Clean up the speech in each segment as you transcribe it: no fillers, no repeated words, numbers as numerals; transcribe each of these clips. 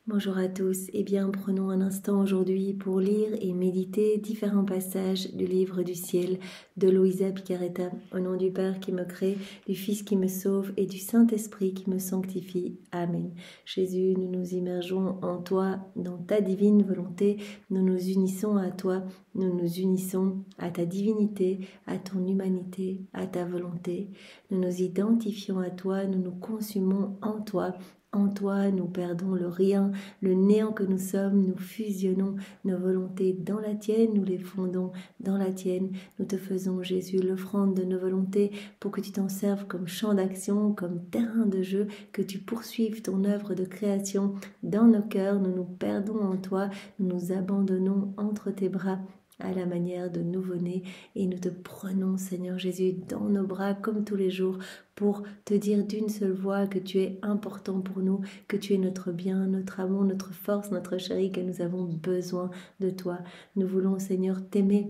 Bonjour à tous, prenons un instant aujourd'hui pour lire et méditer différents passages du livre du ciel de Luisa Picaretta. Au nom du Père qui me crée, du Fils qui me sauve et du Saint-Esprit qui me sanctifie. Amen. Jésus, nous nous immergeons en toi, dans ta divine volonté, nous nous unissons à toi, nous nous unissons à ta divinité, à ton humanité, à ta volonté. Nous nous identifions à toi, nous nous consumons en toi. En toi, nous perdons le rien, le néant que nous sommes, nous fusionnons nos volontés dans la tienne, nous les fondons dans la tienne. Nous te faisons, Jésus, l'offrande de nos volontés pour que tu t'en serves comme champ d'action, comme terrain de jeu, que tu poursuives ton œuvre de création dans nos cœurs. Nous nous perdons en toi, nous nous abandonnons entre tes bras à la manière de nouveau-nés et nous te prenons, Seigneur Jésus, dans nos bras comme tous les jours pour te dire d'une seule voix que tu es important pour nous, que tu es notre bien, notre amour, notre force, notre chéri, que nous avons besoin de toi. Nous voulons, Seigneur, t'aimer,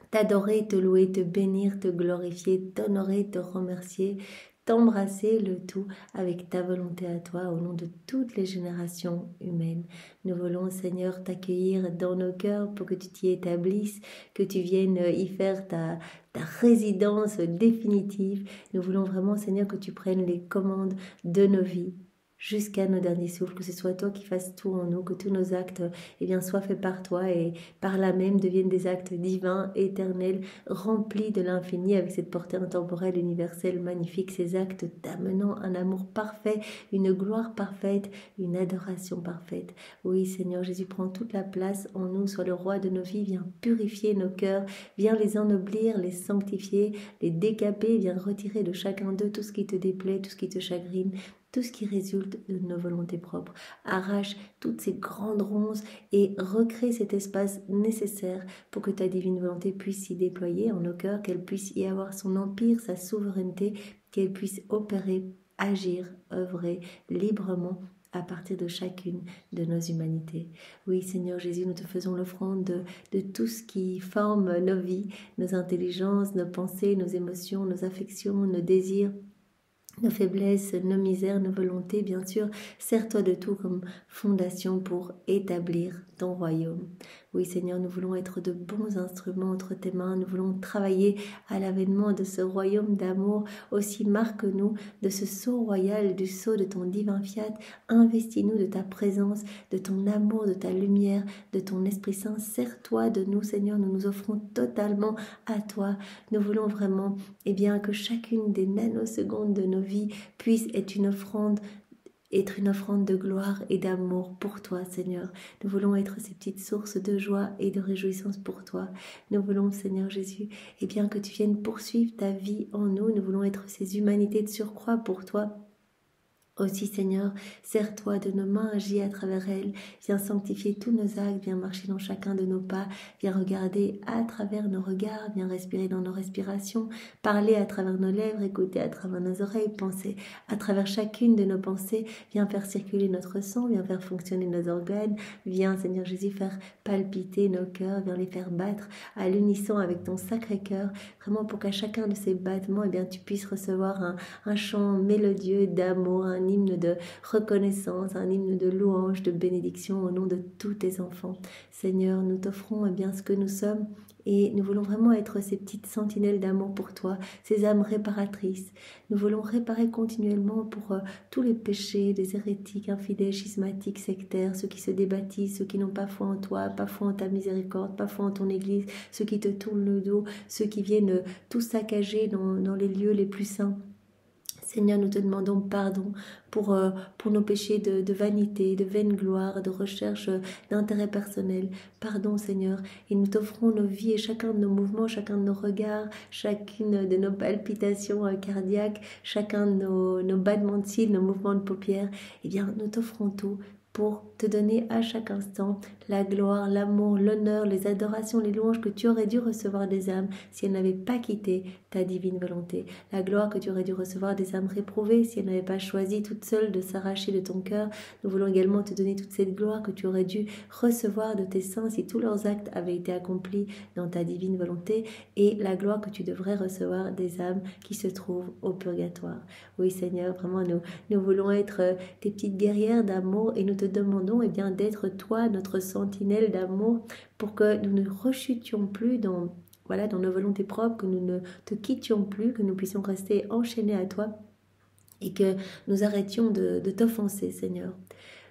t'adorer, te louer, te bénir, te glorifier, t'honorer, te remercier, t'embrasser, le tout avec ta volonté à toi au nom de toutes les générations humaines. Nous voulons, Seigneur, t'accueillir dans nos cœurs pour que tu t'y établisses, que tu viennes y faire ta résidence définitive. Nous voulons vraiment, Seigneur, que tu prennes les commandes de nos vies jusqu'à nos derniers souffles, que ce soit toi qui fasses tout en nous, que tous nos actes soient faits par toi et par là même deviennent des actes divins, éternels, remplis de l'infini avec cette portée intemporelle, universelle, magnifique, ces actes t'amenant un amour parfait, une gloire parfaite, une adoration parfaite. Oui, Seigneur Jésus, prends toute la place en nous, sois le roi de nos vies, viens purifier nos cœurs, viens les ennoblir, les sanctifier, les décaper, viens retirer de chacun d'eux tout ce qui te déplaît, tout ce qui te chagrine, tout ce qui résulte de nos volontés propres. Arrache toutes ces grandes ronces et recrée cet espace nécessaire pour que ta divine volonté puisse s'y déployer en nos cœurs, qu'elle puisse y avoir son empire, sa souveraineté, qu'elle puisse opérer, agir, œuvrer librement à partir de chacune de nos humanités. Oui, Seigneur Jésus, nous te faisons l'offrande de tout ce qui forme nos vies, nos intelligences, nos pensées, nos émotions, nos affections, nos désirs, nos faiblesses, nos misères, nos volontés, bien sûr. Sers-toi de tout comme fondation pour établir ton royaume. Oui, Seigneur, nous voulons être de bons instruments entre tes mains. Nous voulons travailler à l'avènement de ce royaume d'amour. Aussi marque-nous de ce sceau royal, du sceau de ton divin fiat. Investis-nous de ta présence, de ton amour, de ta lumière, de ton Esprit Saint. Sers-toi de nous, Seigneur. Nous nous offrons totalement à toi. Nous voulons vraiment que chacune des nanosecondes de nos vies puisse être une offrande de gloire et d'amour pour toi, Seigneur. Nous voulons être ces petites sources de joie et de réjouissance pour toi. Nous voulons, Seigneur Jésus, que tu viennes poursuivre ta vie en nous. Nous voulons être ces humanités de surcroît pour toi. Aussi, Seigneur, sers-toi de nos mains, agis à travers elles, viens sanctifier tous nos actes, viens marcher dans chacun de nos pas, viens regarder à travers nos regards, viens respirer dans nos respirations, parler à travers nos lèvres, écouter à travers nos oreilles, penser à travers chacune de nos pensées, viens faire circuler notre sang, viens faire fonctionner nos organes, viens, Seigneur Jésus, faire palpiter nos cœurs, viens les faire battre à l'unisson avec ton sacré cœur, vraiment pour qu'à chacun de ces battements, tu puisses recevoir un chant mélodieux d'amour, un hymne de reconnaissance, un hymne de louange, de bénédiction au nom de tous tes enfants. Seigneur, nous t'offrons ce que nous sommes et nous voulons vraiment être ces petites sentinelles d'amour pour toi, ces âmes réparatrices. Nous voulons réparer continuellement pour tous les péchés des hérétiques, infidèles, schismatiques, sectaires, ceux qui se débaptisent, ceux qui n'ont pas foi en toi, pas foi en ta miséricorde, pas foi en ton Église, ceux qui te tournent le dos, ceux qui viennent tout saccager dans les lieux les plus saints. Seigneur, nous te demandons pardon pour nos péchés de vanité, de vaine gloire, de recherche d'intérêt personnel. Pardon, Seigneur, et nous t'offrons nos vies et chacun de nos mouvements, chacun de nos regards, chacune de nos palpitations cardiaques, chacun de nos battements de cils, nos mouvements de paupières. Nous t'offrons tout pour te donner à chaque instant la gloire, l'amour, l'honneur, les adorations, les louanges que tu aurais dû recevoir des âmes si elles n'avaient pas quitté ta divine volonté. La gloire que tu aurais dû recevoir des âmes réprouvées si elles n'avaient pas choisi toutes seules de s'arracher de ton cœur. Nous voulons également te donner toute cette gloire que tu aurais dû recevoir de tes saints si tous leurs actes avaient été accomplis dans ta divine volonté, et la gloire que tu devrais recevoir des âmes qui se trouvent au purgatoire. Oui, Seigneur, vraiment nous voulons être tes petites guerrières d'amour et nous te demandons d'être toi, notre sentinelle d'amour, pour que nous ne rechutions plus dans nos volontés propres, que nous ne te quittions plus, que nous puissions rester enchaînés à toi et que nous arrêtions de t'offenser, Seigneur.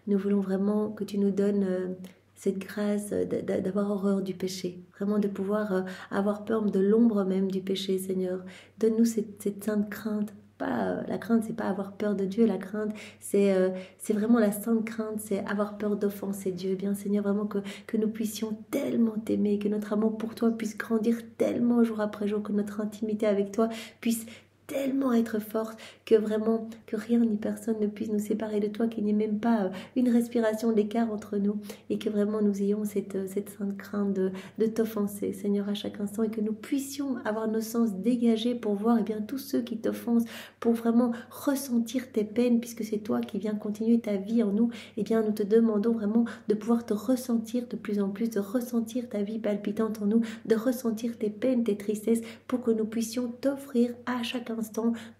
Nous voulons vraiment que tu nous donnes cette grâce d'avoir horreur du péché, vraiment de pouvoir avoir peur de l'ombre même du péché, Seigneur. Donne-nous cette sainte crainte. La crainte, c'est pas avoir peur de Dieu. La crainte, c'est vraiment la sainte crainte, c'est avoir peur d'offenser Dieu. Bien, Seigneur, vraiment que nous puissions tellement t'aimer, que notre amour pour toi puisse grandir tellement jour après jour, que notre intimité avec toi puisse tellement être forte que vraiment que rien ni personne ne puisse nous séparer de toi, qu'il n'y ait même pas une respiration d'écart entre nous, et que vraiment nous ayons cette sainte crainte de t'offenser, Seigneur, à chaque instant, et que nous puissions avoir nos sens dégagés pour voir tous ceux qui t'offensent, pour vraiment ressentir tes peines, puisque c'est toi qui viens continuer ta vie en nous. Nous te demandons vraiment de pouvoir te ressentir de plus en plus, de ressentir ta vie palpitante en nous, de ressentir tes peines, tes tristesses, pour que nous puissions t'offrir à chaque instant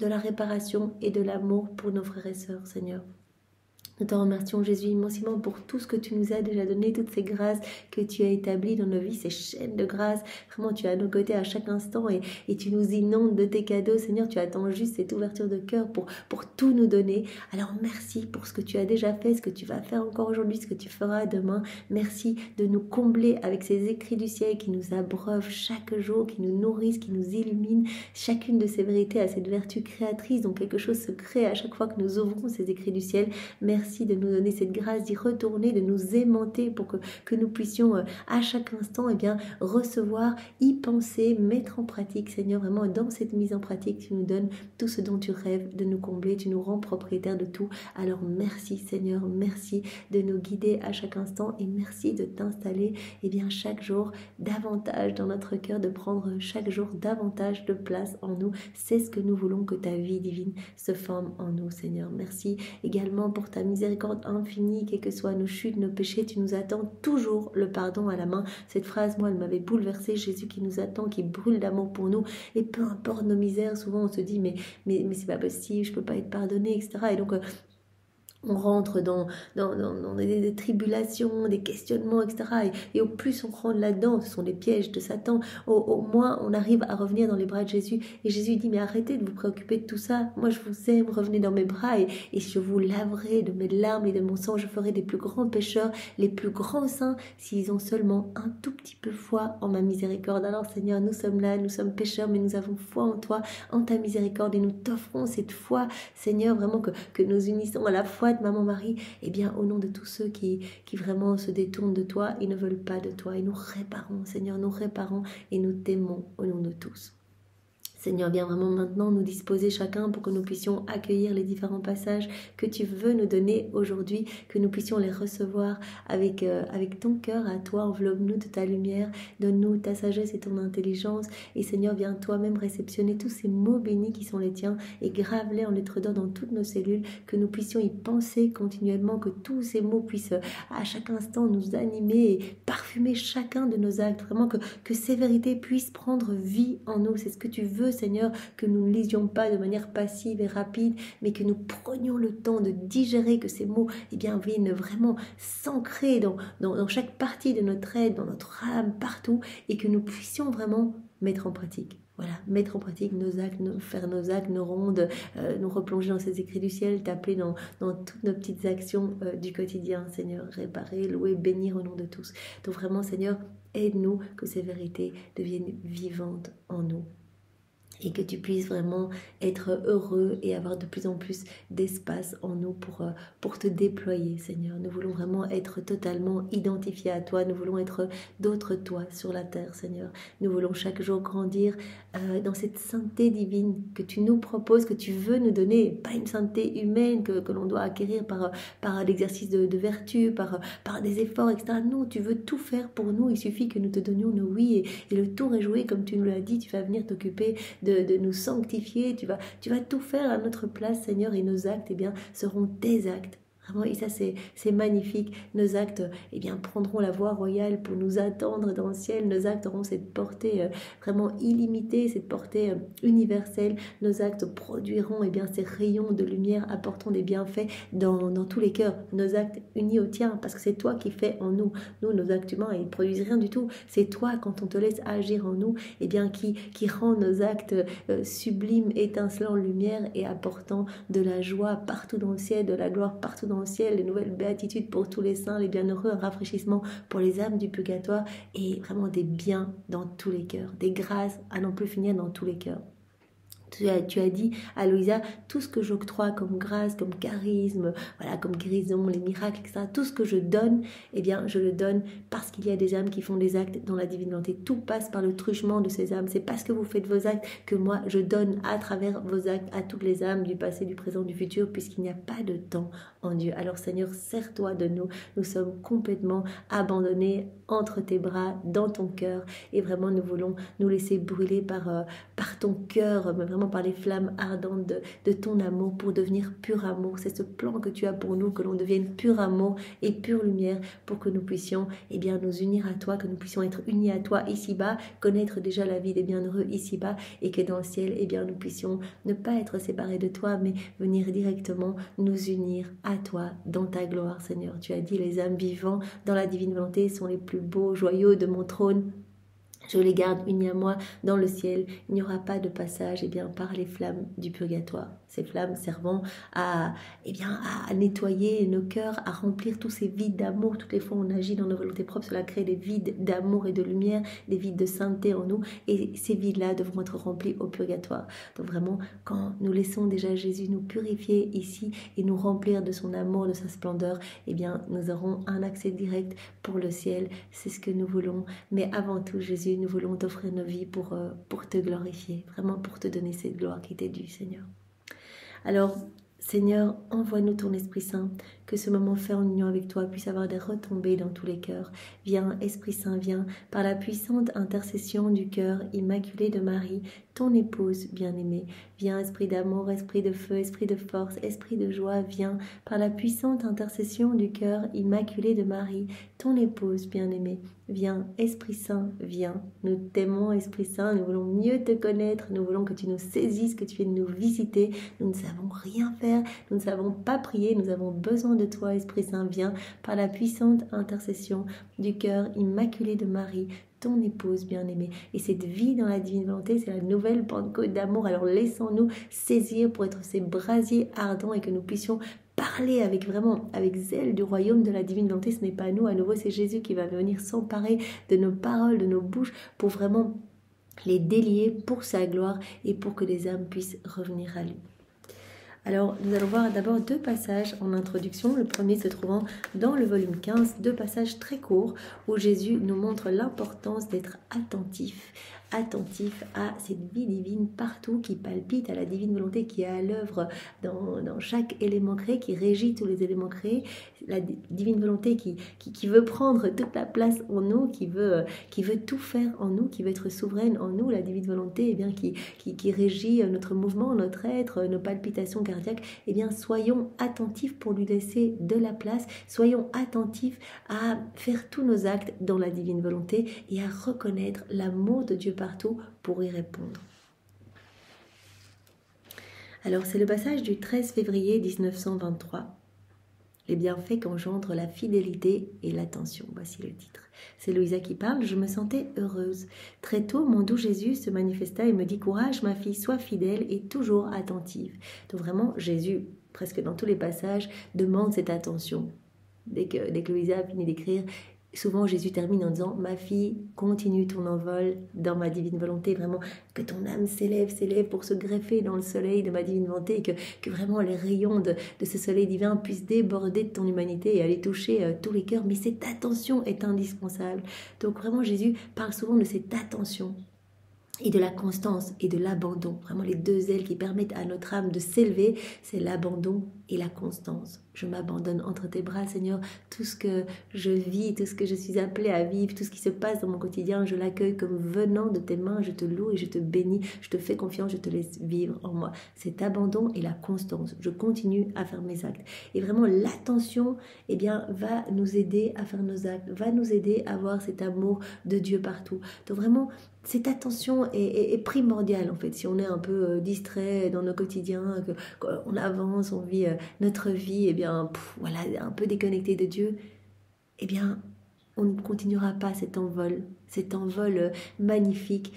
de la réparation et de l'amour pour nos frères et sœurs, Seigneur. Nous te remercions, Jésus, immensément pour tout ce que tu nous as déjà donné, toutes ces grâces que tu as établies dans nos vies, ces chaînes de grâce. Vraiment, tu es à nos côtés à chaque instant et tu nous inondes de tes cadeaux. Seigneur, tu attends juste cette ouverture de cœur pour tout nous donner. Alors, merci pour ce que tu as déjà fait, ce que tu vas faire encore aujourd'hui, ce que tu feras demain. Merci de nous combler avec ces écrits du ciel qui nous abreuvent chaque jour, qui nous nourrissent, qui nous illuminent. Chacune de ces vérités a cette vertu créatrice, donc quelque chose se crée à chaque fois que nous ouvrons ces écrits du ciel. Merci de nous donner cette grâce d'y retourner, de nous aimanter pour que nous puissions à chaque instant recevoir, y penser, mettre en pratique, Seigneur. Vraiment, dans cette mise en pratique, tu nous donnes tout ce dont tu rêves de nous combler, tu nous rends propriétaires de tout. Alors merci, Seigneur, merci de nous guider à chaque instant, et merci de t'installer chaque jour davantage dans notre cœur, de prendre chaque jour davantage de place en nous. C'est ce que nous voulons, que ta vie divine se forme en nous, Seigneur. Merci également pour ta miséricorde infinie, quelles que soient nos chutes, nos péchés, tu nous attends toujours le pardon à la main. Cette phrase, moi, elle m'avait bouleversée. Jésus qui nous attend, qui brûle d'amour pour nous, et peu importe nos misères, souvent on se dit mais c'est pas possible, je peux pas être pardonné, etc. Et donc on rentre dans des tribulations, des questionnements, etc. Et au plus on rentre là-dedans, ce sont les pièges de Satan, au moins on arrive à revenir dans les bras de Jésus. Et Jésus dit, mais arrêtez de vous préoccuper de tout ça. Moi, je vous aime, revenez dans mes bras et je vous laverai de mes larmes et de mon sang. Je ferai des plus grands pécheurs, les plus grands saints, s'ils ont seulement un tout petit peu foi en ma miséricorde. Alors Seigneur, nous sommes là, nous sommes pécheurs, mais nous avons foi en toi, en ta miséricorde, et nous t'offrons cette foi, Seigneur, vraiment que nous unissons à la foi de Maman Marie, au nom de tous ceux qui vraiment se détournent de toi et ne veulent pas de toi. Et nous réparons, Seigneur, nous réparons et nous t'aimons au nom de tous. Seigneur, viens vraiment maintenant nous disposer chacun pour que nous puissions accueillir les différents passages que tu veux nous donner aujourd'hui, que nous puissions les recevoir avec ton cœur à toi. Enveloppe-nous de ta lumière, donne-nous ta sagesse et ton intelligence. Et Seigneur, viens toi-même réceptionner tous ces mots bénis qui sont les tiens et grave-les en lettres d'or dans toutes nos cellules, que nous puissions y penser continuellement, que tous ces mots puissent à chaque instant nous animer et parfumer chacun de nos actes. Vraiment que ces vérités puissent prendre vie en nous. C'est ce que tu veux, Seigneur, que nous ne lisions pas de manière passive et rapide, mais que nous prenions le temps de digérer, que ces mots viennent vraiment s'ancrer dans chaque partie de notre être, dans notre âme, partout, et que nous puissions vraiment mettre en pratique. Voilà, mettre en pratique nos actes, faire nos actes, nos rondes, nous replonger dans ces écrits du ciel, t'appeler dans toutes nos petites actions du quotidien, Seigneur, réparer, louer, bénir au nom de tous. Donc vraiment, Seigneur, aide-nous que ces vérités deviennent vivantes en nous. Et que tu puisses vraiment être heureux et avoir de plus en plus d'espace en nous pour te déployer, Seigneur. Nous voulons vraiment être totalement identifiés à toi. Nous voulons être d'autres toi sur la terre, Seigneur. Nous voulons chaque jour grandir dans cette sainteté divine que tu nous proposes, que tu veux nous donner. Pas une sainteté humaine que l'on doit acquérir par l'exercice de vertu, par des efforts, etc. Non, tu veux tout faire pour nous. Il suffit que nous te donnions nos oui et le tour est joué. Comme tu nous l'as dit, tu vas venir t'occuper de nous sanctifier, tu vas tout faire à notre place, Seigneur, et nos actes seront tes actes. Vraiment, et ça c'est magnifique. Nos actes prendront la voie royale pour nous attendre dans le ciel. Nos actes auront cette portée vraiment illimitée, cette portée universelle. Nos actes produiront ces rayons de lumière, apportant des bienfaits dans tous les cœurs. Nos actes unis au tien, parce que c'est toi qui fais en nous. Nous, nos actes humains, ils ne produisent rien du tout. C'est toi, quand on te laisse agir en nous, qui rend nos actes sublimes, étincelants de lumière et apportant de la joie partout dans le ciel, de la gloire partout dans le ciel, les nouvelles béatitudes pour tous les saints, les bienheureux, un rafraîchissement pour les âmes du purgatoire et vraiment des biens dans tous les cœurs, des grâces à n'en plus finir dans tous les cœurs. Tu as dit à Louisa, tout ce que j'octroie comme grâce, comme charisme, voilà, comme guérison, les miracles, etc., tout ce que je donne, je le donne parce qu'il y a des âmes qui font des actes dans la divine volonté. Tout passe par le truchement de ces âmes. C'est parce que vous faites vos actes que moi, je donne à travers vos actes à toutes les âmes du passé, du présent, du futur, puisqu'il n'y a pas de temps en Dieu. Alors Seigneur, sers-toi de nous. Nous sommes complètement abandonnés entre tes bras, dans ton cœur, et vraiment nous voulons nous laisser brûler par ton cœur, vraiment par les flammes ardentes de ton amour pour devenir pur amour. C'est ce plan que tu as pour nous, que l'on devienne pur amour et pure lumière pour que nous puissions nous unir à toi, que nous puissions être unis à toi ici-bas, connaître déjà la vie des bienheureux ici-bas et que dans le ciel, nous puissions ne pas être séparés de toi, mais venir directement nous unir à toi dans ta gloire, Seigneur. Tu as dit, les âmes vivants dans la divine volonté sont les plus beaux joyaux de mon trône. Je les garde unis à moi dans le ciel. Il n'y aura pas de passage par les flammes du purgatoire. Ces flammes servant à nettoyer nos cœurs, à remplir tous ces vides d'amour. Toutes les fois où on agit dans nos volontés propres, cela crée des vides d'amour et de lumière, des vides de sainteté en nous. Et ces vides-là devront être remplis au purgatoire. Donc vraiment, quand nous laissons déjà Jésus nous purifier ici et nous remplir de son amour, de sa splendeur, nous aurons un accès direct pour le ciel. C'est ce que nous voulons. Mais avant tout, Jésus, nous voulons t'offrir nos vies pour te glorifier, vraiment pour te donner cette gloire qui t'est due, Seigneur. Alors, Seigneur, envoie-nous ton Esprit Saint, que ce moment fait en union avec toi puisse avoir des retombées dans tous les cœurs. Viens, Esprit Saint, viens, par la puissante intercession du cœur immaculé de Marie, ton épouse bien-aimée. Viens, Esprit d'amour, Esprit de feu, Esprit de force, Esprit de joie, viens, par la puissante intercession du cœur immaculé de Marie, ton épouse bien-aimée. Viens, Esprit Saint, viens. Nous t'aimons, Esprit Saint, nous voulons mieux te connaître, nous voulons que tu nous saisisses, que tu viennes nous visiter. Nous ne savons rien faire, nous ne savons pas prier, nous avons besoin de toi, Esprit Saint, viens, par la puissante intercession du cœur immaculé de Marie, ton épouse bien-aimée. Et cette vie dans la divine volonté, c'est la nouvelle Pentecôte d'amour. Alors laissons-nous saisir pour être ces brasiers ardents et que nous puissions parler avec zèle du royaume de la divine volonté. Ce n'est pas nous, à nouveau c'est Jésus qui va venir s'emparer de nos paroles, de nos bouches pour vraiment les délier pour sa gloire et pour que les âmes puissent revenir à lui. Alors, nous allons voir d'abord deux passages en introduction. Le premier se trouvant dans le volume 15, deux passages très courts où Jésus nous montre l'importance d'être attentif à cette vie divine partout, qui palpite, à la divine volonté qui est à l'œuvre dans chaque élément créé, qui régit tous les éléments créés, la divine volonté qui veut prendre toute la place en nous, qui veut tout faire en nous, qui veut être souveraine en nous, la divine volonté qui régit notre mouvement, notre être, nos palpitations cardiaques. Soyons attentifs pour lui laisser de la place, soyons attentifs à faire tous nos actes dans la divine volonté et à reconnaître l'amour de Dieu partout pour y répondre. Alors c'est le passage du 13 février 1923. Les bienfaits qu'engendre la fidélité et l'attention. Voici le titre. C'est Louisa qui parle. Je me sentais heureuse. Très tôt, mon doux Jésus se manifesta et me dit « Courage, ma fille, sois fidèle et toujours attentive. » Donc vraiment, Jésus, presque dans tous les passages, demande cette attention. Dès que Louisa a fini d'écrire, souvent Jésus termine en disant « Ma fille, continue ton envol dans ma divine volonté. » Vraiment, que ton âme s'élève pour se greffer dans le soleil de ma divine volonté et que vraiment les rayons de ce soleil divin puissent déborder de ton humanité et aller toucher tous les cœurs. Mais cette attention est indispensable. Donc vraiment, Jésus parle souvent de cette attention et de la constance et de l'abandon. Vraiment les deux ailes qui permettent à notre âme de s'élever, c'est l'abandon et la constance. Je m'abandonne entre tes bras, Seigneur. Tout ce que je vis, tout ce que je suis appelée à vivre, tout ce qui se passe dans mon quotidien, je l'accueille comme venant de tes mains. Je te loue et je te bénis. Je te fais confiance, je te laisse vivre en moi. Cet abandon et la constance. Je continue à faire mes actes. Et vraiment, l'attention, eh bien, va nous aider à faire nos actes, va nous aider à avoir cet amour de Dieu partout. Donc vraiment, cette attention est primordiale en fait. Si on est un peu distrait dans nos quotidiens, qu'on avance, on vit notre vie, eh bien, voilà, un peu déconnecté de Dieu, eh bien, on ne continuera pas cet envol magnifique,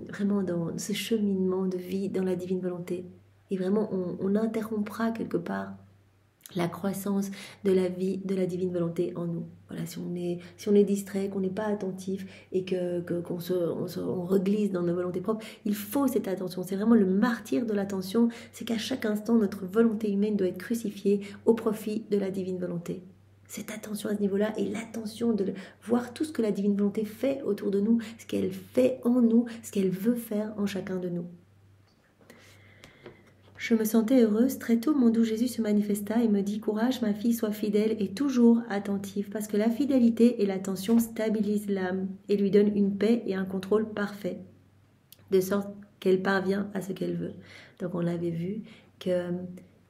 vraiment dans ce cheminement de vie dans la divine volonté. Et vraiment, on interrompra quelque part la croissance de la vie, de la divine volonté en nous. Voilà, si on est distrait, qu'on n'est pas attentif et qu'on reglisse dans nos volontés propres, il faut cette attention. C'est vraiment le martyre de l'attention, c'est qu'à chaque instant, notre volonté humaine doit être crucifiée au profit de la divine volonté. Cette attention à ce niveau-là et l'attention de voir tout ce que la divine volonté fait autour de nous, ce qu'elle fait en nous, ce qu'elle veut faire en chacun de nous. Je me sentais heureuse. Très tôt, mon doux Jésus se manifesta et me dit « Courage, ma fille, sois fidèle et toujours attentive, parce que la fidélité et l'attention stabilisent l'âme et lui donnent une paix et un contrôle parfait, de sorte qu'elle parvient à ce qu'elle veut. » Donc on l'avait vu que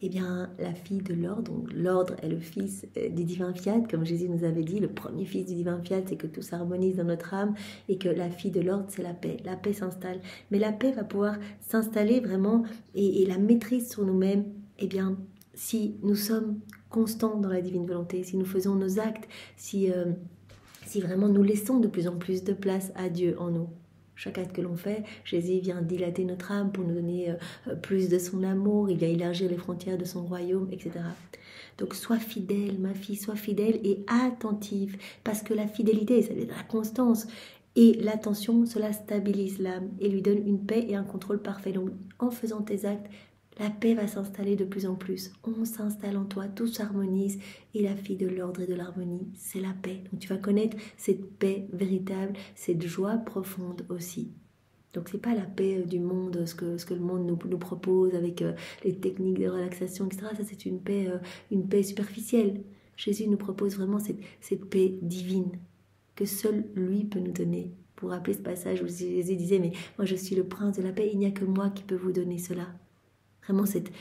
eh bien, la fille de l'ordre, donc l'ordre est le fils du divin fiat, comme Jésus nous avait dit, le premier fils du divin fiat, c'est que tout s'harmonise dans notre âme, et que la fille de l'ordre, c'est la paix. La paix s'installe. Mais la paix va pouvoir s'installer vraiment, et la maîtrise sur nous-mêmes, eh bien, si nous sommes constants dans la divine volonté, si nous faisons nos actes, si vraiment nous laissons de plus en plus de place à Dieu en nous. Chaque acte que l'on fait, Jésus vient dilater notre âme pour nous donner plus de son amour, il vient élargir les frontières de son royaume, etc. Donc sois fidèle, ma fille, sois fidèle et attentive, parce que la fidélité, c'est la constance, et l'attention, cela stabilise l'âme et lui donne une paix et un contrôle parfait. Donc en faisant tes actes, la paix va s'installer de plus en plus. On s'installe en toi, tout s'harmonise. Et la fille de l'ordre et de l'harmonie, c'est la paix. Donc tu vas connaître cette paix véritable, cette joie profonde aussi. Donc c'est pas la paix du monde, ce que le monde nous propose avec les techniques de relaxation, etc. Ça c'est une paix superficielle. Jésus nous propose vraiment cette paix divine que seul lui peut nous donner. Pour rappeler ce passage où Jésus disait « Mais moi je suis le prince de la paix, il n'y a que moi qui peux vous donner cela. » Vraiment cet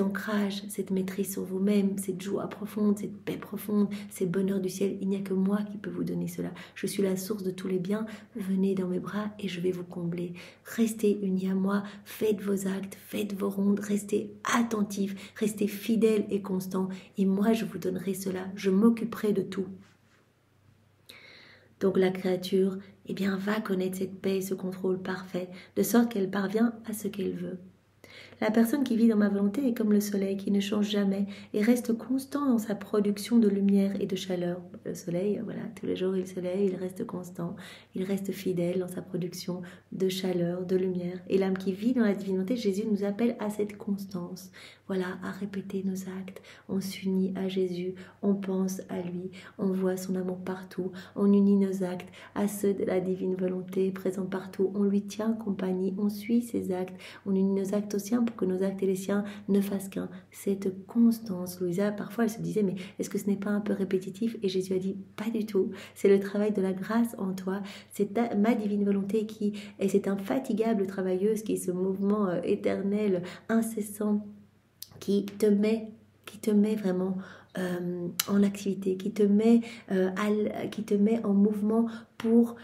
ancrage, cette maîtrise sur vous-même, cette joie profonde, cette paix profonde, ces bonheurs du ciel, il n'y a que moi qui peux vous donner cela. Je suis la source de tous les biens, venez dans mes bras et je vais vous combler. Restez unis à moi, faites vos actes, faites vos rondes, restez attentifs, restez fidèles et constants et moi je vous donnerai cela, je m'occuperai de tout. Donc la créature eh bien, va connaître cette paix et ce contrôle parfait, de sorte qu'elle parvient à ce qu'elle veut. La personne qui vit dans ma volonté est comme le soleil qui ne change jamais et reste constant dans sa production de lumière et de chaleur. Le soleil, voilà, tous les jours il soleil, il reste constant, il reste fidèle dans sa production de chaleur, de lumière. Et l'âme qui vit dans la divinité, Jésus nous appelle à cette constance. Voilà, à répéter nos actes. On s'unit à Jésus, on pense à lui, on voit son amour partout, on unit nos actes à ceux de la divine volonté présents partout. On lui tient compagnie, on suit ses actes, on unit nos actes aux siens pour que nos actes et les siens ne fassent qu'un. Cette constance, Louisa, parfois elle se disait, mais est-ce que ce n'est pas un peu répétitif? Et Jésus a dit, pas du tout. C'est le travail de la grâce en toi. C'est ma divine volonté qui est cette infatigable travailleuse qui est ce mouvement éternel, incessant, qui te met vraiment en activité, qui te met en mouvement pour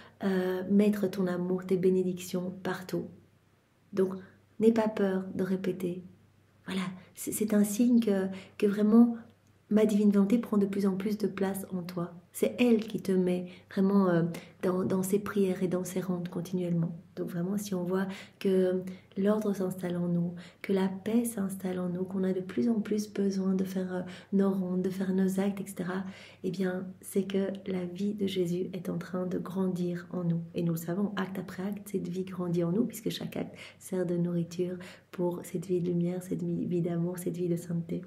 mettre ton amour, tes bénédictions partout. Donc, n'aie pas peur de répéter. Voilà, c'est un signe que vraiment ma divine volonté prend de plus en plus de place en toi. C'est elle qui te met vraiment dans ses prières et dans ses rondes continuellement. Donc vraiment, si on voit que l'ordre s'installe en nous, que la paix s'installe en nous, qu'on a de plus en plus besoin de faire nos rondes, de faire nos actes, etc., eh bien, c'est que la vie de Jésus est en train de grandir en nous. Et nous le savons, acte après acte, cette vie grandit en nous, puisque chaque acte sert de nourriture pour cette vie de lumière, cette vie d'amour, cette vie de sainteté.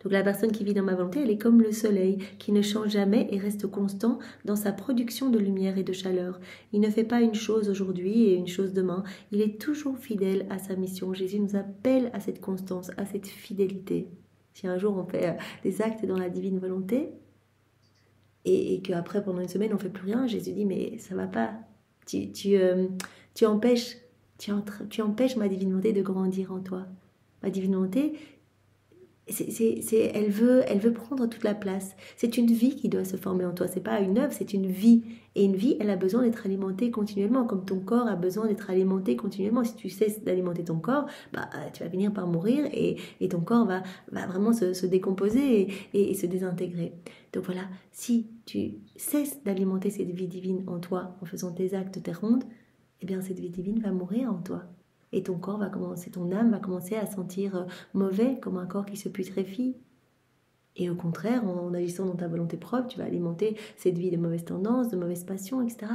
Donc la personne qui vit dans ma volonté, elle est comme le soleil, qui ne change jamais et reste constant dans sa production de lumière et de chaleur. Il ne fait pas une chose aujourd'hui et une chose demain. Il est toujours fidèle à sa mission. Jésus nous appelle à cette constance, à cette fidélité. Si un jour on fait des actes dans la divine volonté et qu'après pendant une semaine on ne fait plus rien, Jésus dit mais ça va pas. Tu empêches ma divine volonté de grandir en toi. Ma divine volonté, elle veut prendre toute la place. C'est une vie qui doit se former en toi. C'est pas une œuvre, c'est une vie. Et une vie, elle a besoin d'être alimentée continuellement, comme ton corps a besoin d'être alimenté continuellement. Si tu cesses d'alimenter ton corps, tu vas finir par mourir et ton corps va vraiment se décomposer et se désintégrer. Donc voilà, si tu cesses d'alimenter cette vie divine en toi en faisant tes actes, tes rondes, eh bien cette vie divine va mourir en toi. Et ton corps va commencer, ton âme va commencer à sentir mauvais, comme un corps qui se putréfie. Et au contraire, en agissant dans ta volonté propre, tu vas alimenter cette vie de mauvaises tendances, de mauvaises passions, etc.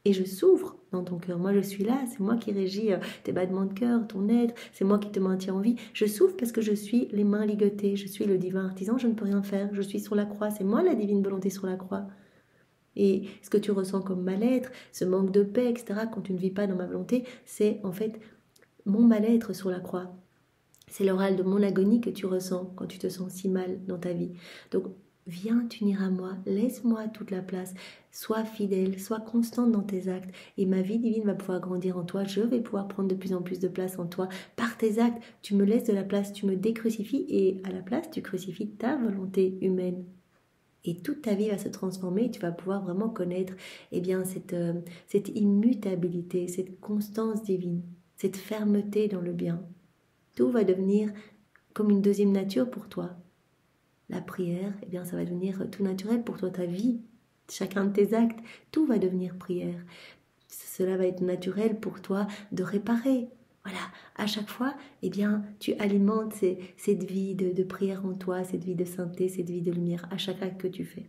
Et je souffre dans ton cœur. Moi, je suis là. C'est moi qui régis tes battements de cœur, ton être. C'est moi qui te maintiens en vie. Je souffre parce que je suis les mains ligotées. Je suis le divin artisan. Je ne peux rien faire. Je suis sur la croix. C'est moi la divine volonté sur la croix. Et ce que tu ressens comme mal-être, ce manque de paix, etc., quand tu ne vis pas dans ma volonté, c'est en fait mon mal-être sur la croix. C'est l'oral de mon agonie que tu ressens quand tu te sens si mal dans ta vie. Donc, viens t'unir à moi, laisse-moi toute la place, sois fidèle, sois constante dans tes actes et ma vie divine va pouvoir grandir en toi, je vais pouvoir prendre de plus en plus de place en toi. Par tes actes, tu me laisses de la place, tu me décrucifies et à la place, tu crucifies ta volonté humaine. Et toute ta vie va se transformer et tu vas pouvoir vraiment connaître cette immutabilité, cette constance divine, cette fermeté dans le bien. Tout va devenir comme une deuxième nature pour toi. La prière, ça va devenir tout naturel pour toi, ta vie, chacun de tes actes, tout va devenir prière. Cela va être naturel pour toi de réparer. Voilà, à chaque fois, tu alimentes cette vie de prière en toi, cette vie de sainteté, cette vie de lumière, à chaque acte que tu fais.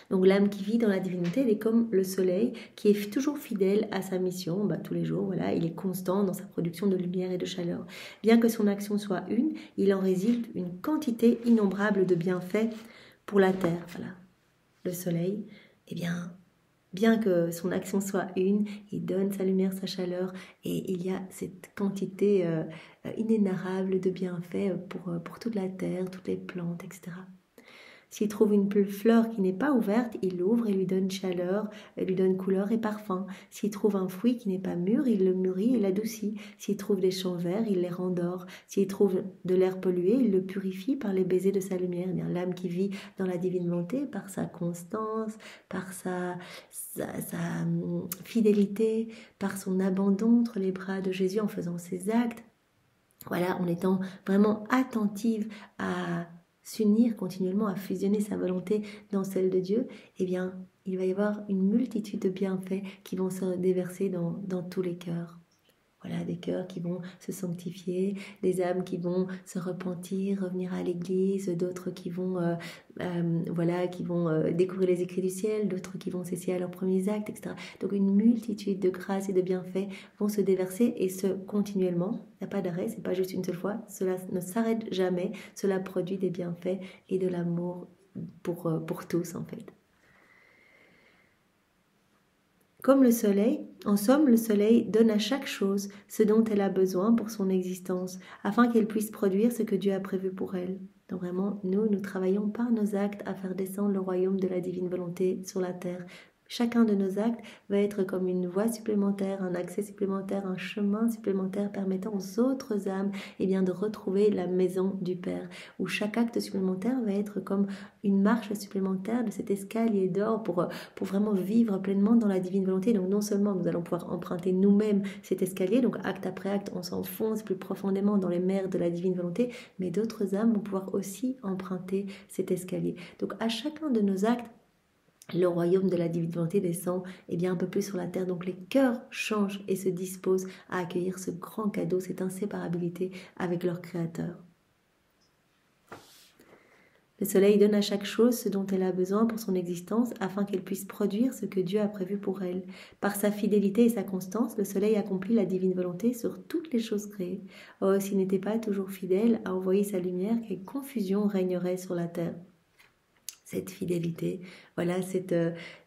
Donc l'âme qui vit dans la divinité, elle est comme le soleil qui est toujours fidèle à sa mission, tous les jours, voilà, il est constant dans sa production de lumière et de chaleur. Bien que son action soit une, il en résulte une quantité innombrable de bienfaits pour la terre. Voilà. Le soleil, bien que son action soit une, il donne sa lumière, sa chaleur, et il y a cette quantité inénarrable de bienfaits pour toute la terre, toutes les plantes, etc. S'il trouve une fleur qui n'est pas ouverte, il l'ouvre et lui donne chaleur, lui donne couleur et parfum. S'il trouve un fruit qui n'est pas mûr, il le mûrit et l'adoucit. S'il trouve des champs verts, il les rend d'or. S'il trouve de l'air pollué, il le purifie par les baisers de sa lumière. L'âme qui vit dans la divine volonté, par sa constance, par sa fidélité, par son abandon entre les bras de Jésus en faisant ses actes, voilà, en étant vraiment attentive à s'unir continuellement, à fusionner sa volonté dans celle de Dieu, il va y avoir une multitude de bienfaits qui vont se déverser dans tous les cœurs. Voilà, des cœurs qui vont se sanctifier, des âmes qui vont se repentir, revenir à l'église, d'autres qui vont, découvrir les écrits du ciel, d'autres qui vont s'essayer à leurs premiers actes, etc. Donc une multitude de grâces et de bienfaits vont se déverser et ce continuellement. Il n'y a pas d'arrêt, c'est pas juste une seule fois. Cela ne s'arrête jamais. Cela produit des bienfaits et de l'amour pour tous en fait. Comme le soleil, en somme, le soleil donne à chaque chose ce dont elle a besoin pour son existence, afin qu'elle puisse produire ce que Dieu a prévu pour elle. Donc vraiment, nous travaillons par nos actes à faire descendre le royaume de la divine volonté sur la terre. Chacun de nos actes va être comme une voie supplémentaire, un accès supplémentaire, un chemin supplémentaire permettant aux autres âmes de retrouver la maison du Père, où chaque acte supplémentaire va être comme une marche supplémentaire de cet escalier d'or pour vraiment vivre pleinement dans la divine volonté. Donc non seulement nous allons pouvoir emprunter nous-mêmes cet escalier, donc acte après acte, on s'enfonce plus profondément dans les mers de la divine volonté, mais d'autres âmes vont pouvoir aussi emprunter cet escalier. Donc à chacun de nos actes, le royaume de la divine volonté descend un peu plus sur la terre. Donc les cœurs changent et se disposent à accueillir ce grand cadeau, cette inséparabilité avec leur Créateur. Le soleil donne à chaque chose ce dont elle a besoin pour son existence afin qu'elle puisse produire ce que Dieu a prévu pour elle. Par sa fidélité et sa constance, le soleil accomplit la divine volonté sur toutes les choses créées. Oh, s'il n'était pas toujours fidèle à envoyer sa lumière, quelle confusion régnerait sur la terre. Cette fidélité, voilà,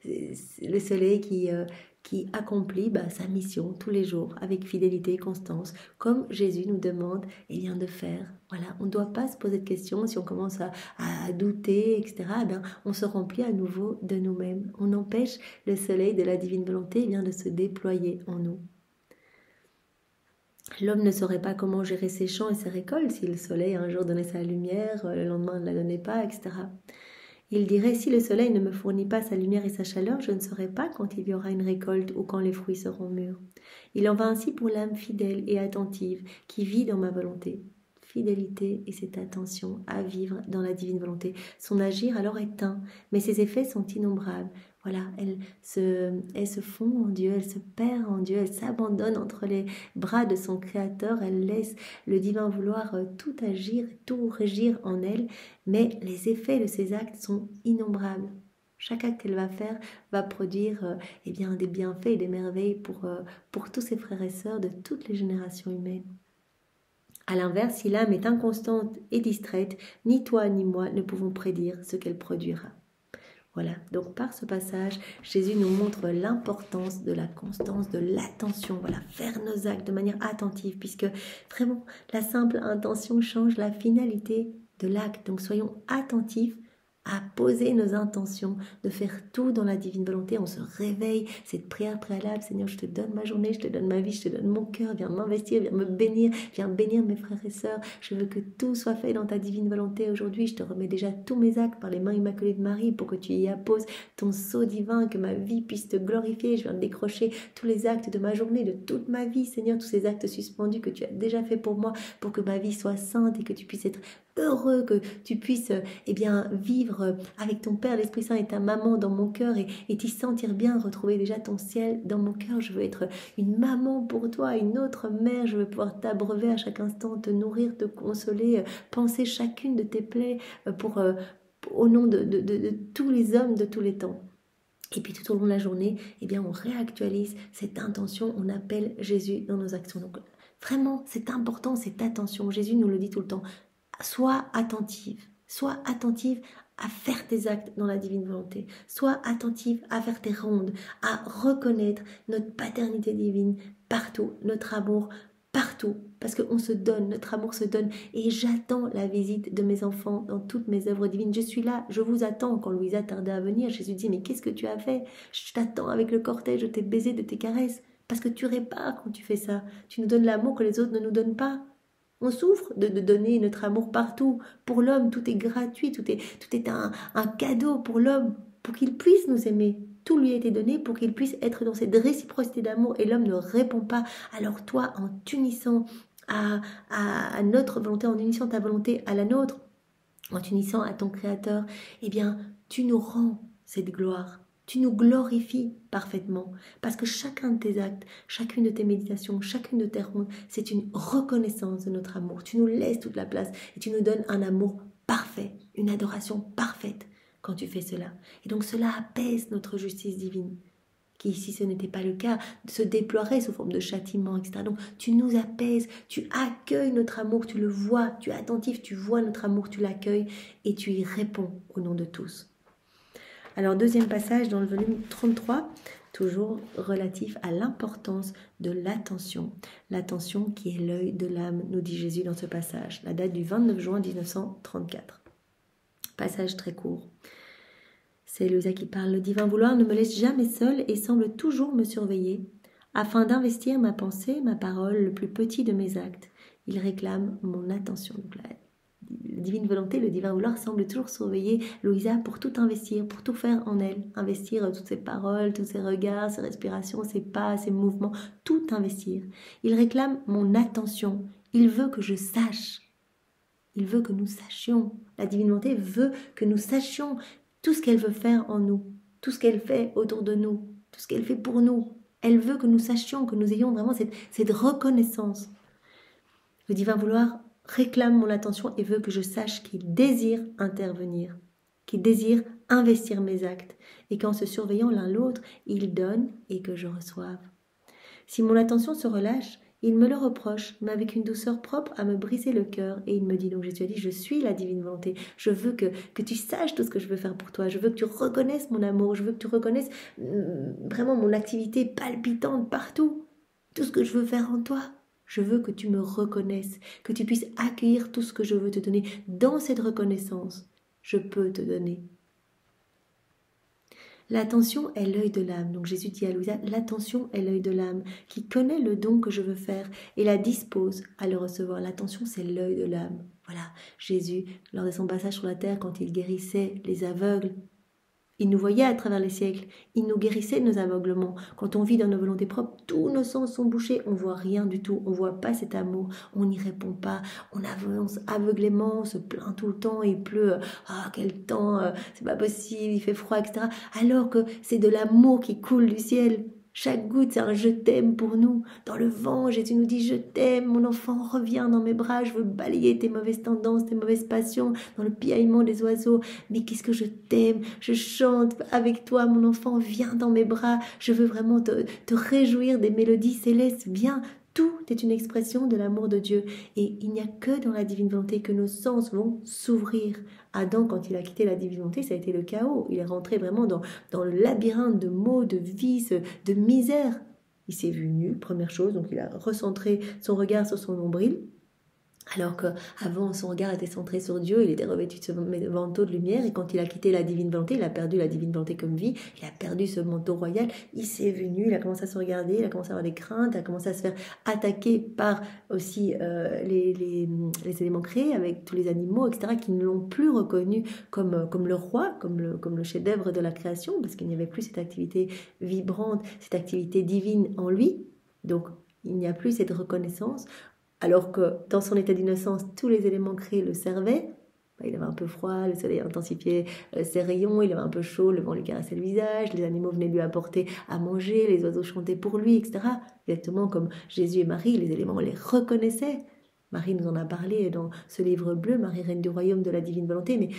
le soleil qui accomplit sa mission tous les jours avec fidélité et constance, comme Jésus nous demande de faire. Voilà, on ne doit pas se poser de questions si on commence à douter, etc. On se remplit à nouveau de nous-mêmes. On empêche le soleil de la divine volonté de se déployer en nous. L'homme ne saurait pas comment gérer ses champs et ses récoltes si le soleil un jour donnait sa lumière, le lendemain ne la donnait pas, etc. Il dirait, si le soleil ne me fournit pas sa lumière et sa chaleur, je ne saurai pas quand il y aura une récolte ou quand les fruits seront mûrs. Il en va ainsi pour l'âme fidèle et attentive qui vit dans ma volonté. Fidélité et cette attention à vivre dans la divine volonté. Son agir alors est un, mais ses effets sont innombrables. Voilà, elle se fond en Dieu, elle se perd en Dieu, elle s'abandonne entre les bras de son Créateur, elle laisse le divin vouloir tout agir, tout régir en elle, mais les effets de ses actes sont innombrables. Chaque acte qu'elle va faire va produire des bienfaits et des merveilles pour tous ses frères et sœurs de toutes les générations humaines. À l'inverse, si l'âme est inconstante et distraite, ni toi ni moi ne pouvons prédire ce qu'elle produira. Voilà, donc par ce passage, Jésus nous montre l'importance de la constance, de l'attention, voilà, faire nos actes de manière attentive, puisque vraiment, la simple intention change la finalité de l'acte. Donc soyons attentifs à poser nos intentions, de faire tout dans la divine volonté. On se réveille, cette prière préalable, Seigneur, je te donne ma journée, je te donne ma vie, je te donne mon cœur, viens m'investir, viens me bénir, viens bénir mes frères et sœurs. Je veux que tout soit fait dans ta divine volonté aujourd'hui. Je te remets déjà tous mes actes par les mains immaculées de Marie pour que tu y apposes ton sceau divin, que ma vie puisse te glorifier. Je viens de décrocher tous les actes de ma journée, de toute ma vie, Seigneur, tous ces actes suspendus que tu as déjà fait pour moi, pour que ma vie soit sainte et que tu puisses être heureux, que tu puisses vivre avec ton Père, l'Esprit Saint et ta maman dans mon cœur et t'y sentir bien, retrouver déjà ton ciel dans mon cœur. Je veux être une maman pour toi, une autre mère. Je veux pouvoir t'abreuver à chaque instant, te nourrir, te consoler, penser chacune de tes plaies au nom de tous les hommes de tous les temps. Et puis tout au long de la journée, on réactualise cette intention, on appelle Jésus dans nos actions. Donc vraiment, c'est important, cette attention. Jésus nous le dit tout le temps. Sois attentive à faire tes actes dans la divine volonté. Sois attentive à faire tes rondes, à reconnaître notre paternité divine partout, notre amour partout, parce qu'on se donne, notre amour se donne, et j'attends la visite de mes enfants dans toutes mes œuvres divines. Je suis là, je vous attends. Quand Louisa tardait à venir, Jésus dit, mais qu'est-ce que tu as fait? Je t'attends avec le cortège de tes baisers, de tes caresses, parce que tu répares quand tu fais ça. Tu nous donnes l'amour que les autres ne nous donnent pas. On souffre de donner notre amour partout. Pour l'homme, tout est gratuit, tout est un cadeau pour l'homme, pour qu'il puisse nous aimer. Tout lui a été donné pour qu'il puisse être dans cette réciprocité d'amour et l'homme ne répond pas. Alors toi, en t'unissant à notre volonté, en unissant ta volonté à la nôtre, en t'unissant à ton Créateur, tu nous rends cette gloire. Tu nous glorifies parfaitement parce que chacun de tes actes, chacune de tes méditations, chacune de tes rondes, c'est une reconnaissance de notre amour. Tu nous laisses toute la place et tu nous donnes un amour parfait, une adoration parfaite quand tu fais cela. Et donc cela apaise notre justice divine qui, si ce n'était pas le cas, se déploierait sous forme de châtiment, etc. Donc tu nous apaises, tu accueilles notre amour, tu le vois, tu es attentif, tu vois notre amour, tu l'accueilles et tu y réponds au nom de tous. Alors, deuxième passage dans le volume 33, toujours relatif à l'importance de l'attention. L'attention qui est l'œil de l'âme, nous dit Jésus dans ce passage. La date du 29 juin 1934. Passage très court. C'est Louisa qui parle. Le divin vouloir ne me laisse jamais seule et semble toujours me surveiller, afin d'investir ma pensée, ma parole, le plus petit de mes actes. Il réclame mon attention. Donc là, la divine volonté, le divin vouloir semble toujours surveiller Louisa pour tout investir, pour tout faire en elle. Investir toutes ses paroles, tous ses regards, ses respirations, ses pas, ses mouvements, tout investir. Il réclame mon attention. Il veut que je sache. Il veut que nous sachions. La divine volonté veut que nous sachions tout ce qu'elle veut faire en nous, tout ce qu'elle fait autour de nous, tout ce qu'elle fait pour nous. Elle veut que nous sachions, que nous ayons vraiment cette reconnaissance. Le divin vouloir réclame mon attention et veut que je sache qu'il désire intervenir, qu'il désire investir mes actes, et qu'en se surveillant l'un l'autre, il donne et que je reçoive. Si mon attention se relâche, il me le reproche, mais avec une douceur propre à me briser le cœur. Et il me dit, donc Jésus a dit, je suis la divine volonté. Je veux que tu saches tout ce que je veux faire pour toi. Je veux que tu reconnaisses mon amour. Je veux que tu reconnaisses vraiment mon activité palpitante partout. Tout ce que je veux faire en toi. Je veux que tu me reconnaisses, que tu puisses accueillir tout ce que je veux te donner. Dans cette reconnaissance, je peux te donner. L'attention est l'œil de l'âme. Donc Jésus dit à Louisa, l'attention est l'œil de l'âme qui connaît le don que je veux faire et la dispose à le recevoir. L'attention, c'est l'œil de l'âme. Voilà, Jésus, lors de son passage sur la terre, quand il guérissait les aveugles, il nous voyait à travers les siècles, il nous guérissait de nos aveuglements. Quand on vit dans nos volontés propres, tous nos sens sont bouchés, on ne voit rien du tout, on ne voit pas cet amour, on n'y répond pas, on avance aveuglément, on se plaint tout le temps, il pleut, quel temps, c'est pas possible, il fait froid, etc. Alors que c'est de l'amour qui coule du ciel. Chaque goutte, c'est un je t'aime pour nous. Dans le vent, Jésus nous dit je t'aime, mon enfant, reviens dans mes bras, je veux balayer tes mauvaises tendances, tes mauvaises passions, dans le piaillement des oiseaux. Mais qu'est-ce que je t'aime, je chante avec toi, mon enfant, viens dans mes bras, je veux vraiment te réjouir des mélodies célestes, viens. Tout est une expression de l'amour de Dieu. Et il n'y a que dans la divine volonté que nos sens vont s'ouvrir. Adam, quand il a quitté la divine volonté, ça a été le chaos. Il est rentré vraiment dans le labyrinthe de maux, de vices, de misère. Il s'est vu nu, première chose, donc il a recentré son regard sur son nombril. Alors qu'avant, son regard était centré sur Dieu, il était revêtu de ce manteau de lumière, et quand il a quitté la divine volonté, il a perdu la divine volonté comme vie, il a perdu ce manteau royal, il s'est vu nu, il a commencé à se regarder, il a commencé à avoir des craintes, il a commencé à se faire attaquer par aussi les éléments créés, avec tous les animaux, etc., qui ne l'ont plus reconnu comme le roi, comme le chef-d'œuvre de la création, parce qu'il n'y avait plus cette activité vibrante, cette activité divine en lui, donc il n'y a plus cette reconnaissance. Alors que dans son état d'innocence, tous les éléments créés le servaient. Il avait un peu froid, le soleil intensifiait ses rayons, il avait un peu chaud, le vent lui caressait le visage, les animaux venaient lui apporter à manger, les oiseaux chantaient pour lui, etc. Exactement comme Jésus et Marie, les éléments, on les reconnaissait. Marie nous en a parlé dans ce livre bleu, Marie, reine du royaume de la divine volonté, mais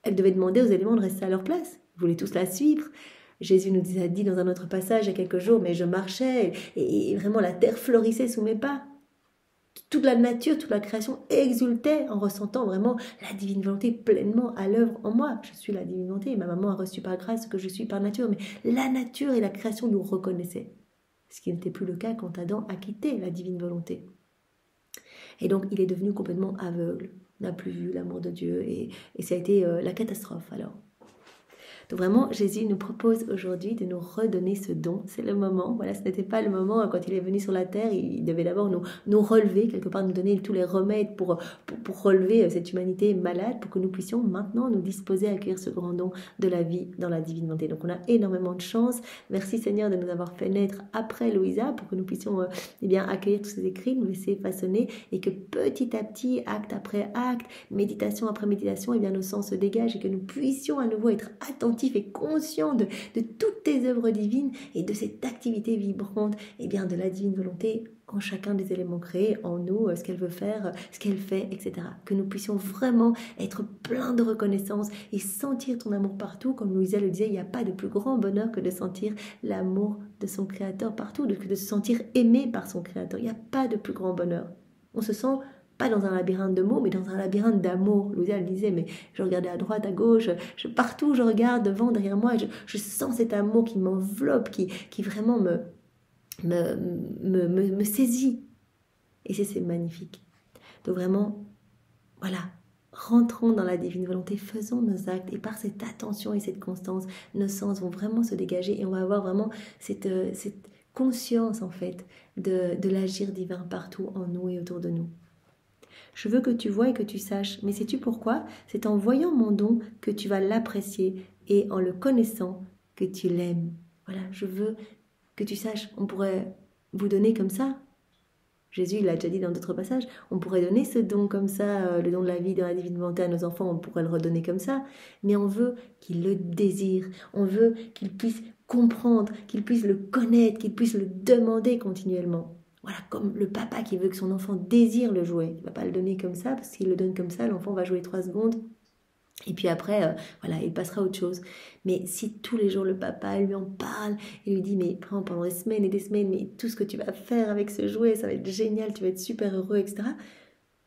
elle devait demander aux éléments de rester à leur place. Ils voulaient tous la suivre. Jésus nous a dit dans un autre passage il y a quelques jours, mais je marchais et vraiment la terre florissait sous mes pas. Toute la nature, toute la création exultait en ressentant vraiment la divine volonté pleinement à l'œuvre en moi. Je suis la divine volonté, ma maman a reçu par grâce ce que je suis par nature, mais la nature et la création nous reconnaissaient. Ce qui n'était plus le cas quand Adam a quitté la divine volonté. Et donc il est devenu complètement aveugle, n'a plus vu l'amour de Dieu et ça a été la catastrophe alors. Donc vraiment, Jésus nous propose aujourd'hui de nous redonner ce don. C'est le moment. Voilà, ce n'était pas le moment quand il est venu sur la terre. Il devait d'abord nous relever, quelque part nous donner tous les remèdes pour relever cette humanité malade, pour que nous puissions maintenant nous disposer à accueillir ce grand don de la vie dans la divine volonté. Donc on a énormément de chance. Merci Seigneur de nous avoir fait naître après Louisa pour que nous puissions accueillir tous ces écrits, nous laisser façonner et que petit à petit, acte après acte, méditation après méditation, nos sens se dégagent et que nous puissions à nouveau être attentifs et conscient de toutes tes œuvres divines et de cette activité vibrante de la divine volonté en chacun des éléments créés, en nous, ce qu'elle veut faire, ce qu'elle fait, etc. Que nous puissions vraiment être pleins de reconnaissance et sentir ton amour partout. Comme Louisa le disait, il n'y a pas de plus grand bonheur que de sentir l'amour de son Créateur partout, que de se sentir aimé par son Créateur. Il n'y a pas de plus grand bonheur. On se sent pas dans un labyrinthe de mots, mais dans un labyrinthe d'amour. Louisa le disait, mais je regardais à droite, à gauche, partout où je regarde, devant, derrière moi, je sens cet amour qui m'enveloppe, qui vraiment me saisit. Et c'est magnifique. Donc vraiment, voilà, rentrons dans la divine volonté, faisons nos actes, et par cette attention et cette constance, nos sens vont vraiment se dégager, et on va avoir vraiment cette conscience, en fait, de l'agir divin partout en nous et autour de nous. Je veux que tu vois et que tu saches, mais sais-tu pourquoi? C'est en voyant mon don que tu vas l'apprécier et en le connaissant que tu l'aimes. Voilà, je veux que tu saches, on pourrait vous donner comme ça. Jésus, il l'a déjà dit dans d'autres passages, on pourrait donner ce don comme ça, le don de la vie dans la divine volonté à nos enfants, on pourrait le redonner comme ça, mais on veut qu'ils le désirent, on veut qu'ils puissent comprendre, qu'ils puissent le connaître, qu'ils puissent le demander continuellement. Voilà, comme le papa qui veut que son enfant désire le jouet. Il ne va pas le donner comme ça, parce qu'il le donne comme ça, l'enfant va jouer 3 secondes. Et puis après, voilà, il passera à autre chose. Mais si tous les jours le papa lui en parle et lui dit, mais pendant des semaines et des semaines, mais tout ce que tu vas faire avec ce jouet, ça va être génial, tu vas être super heureux, etc.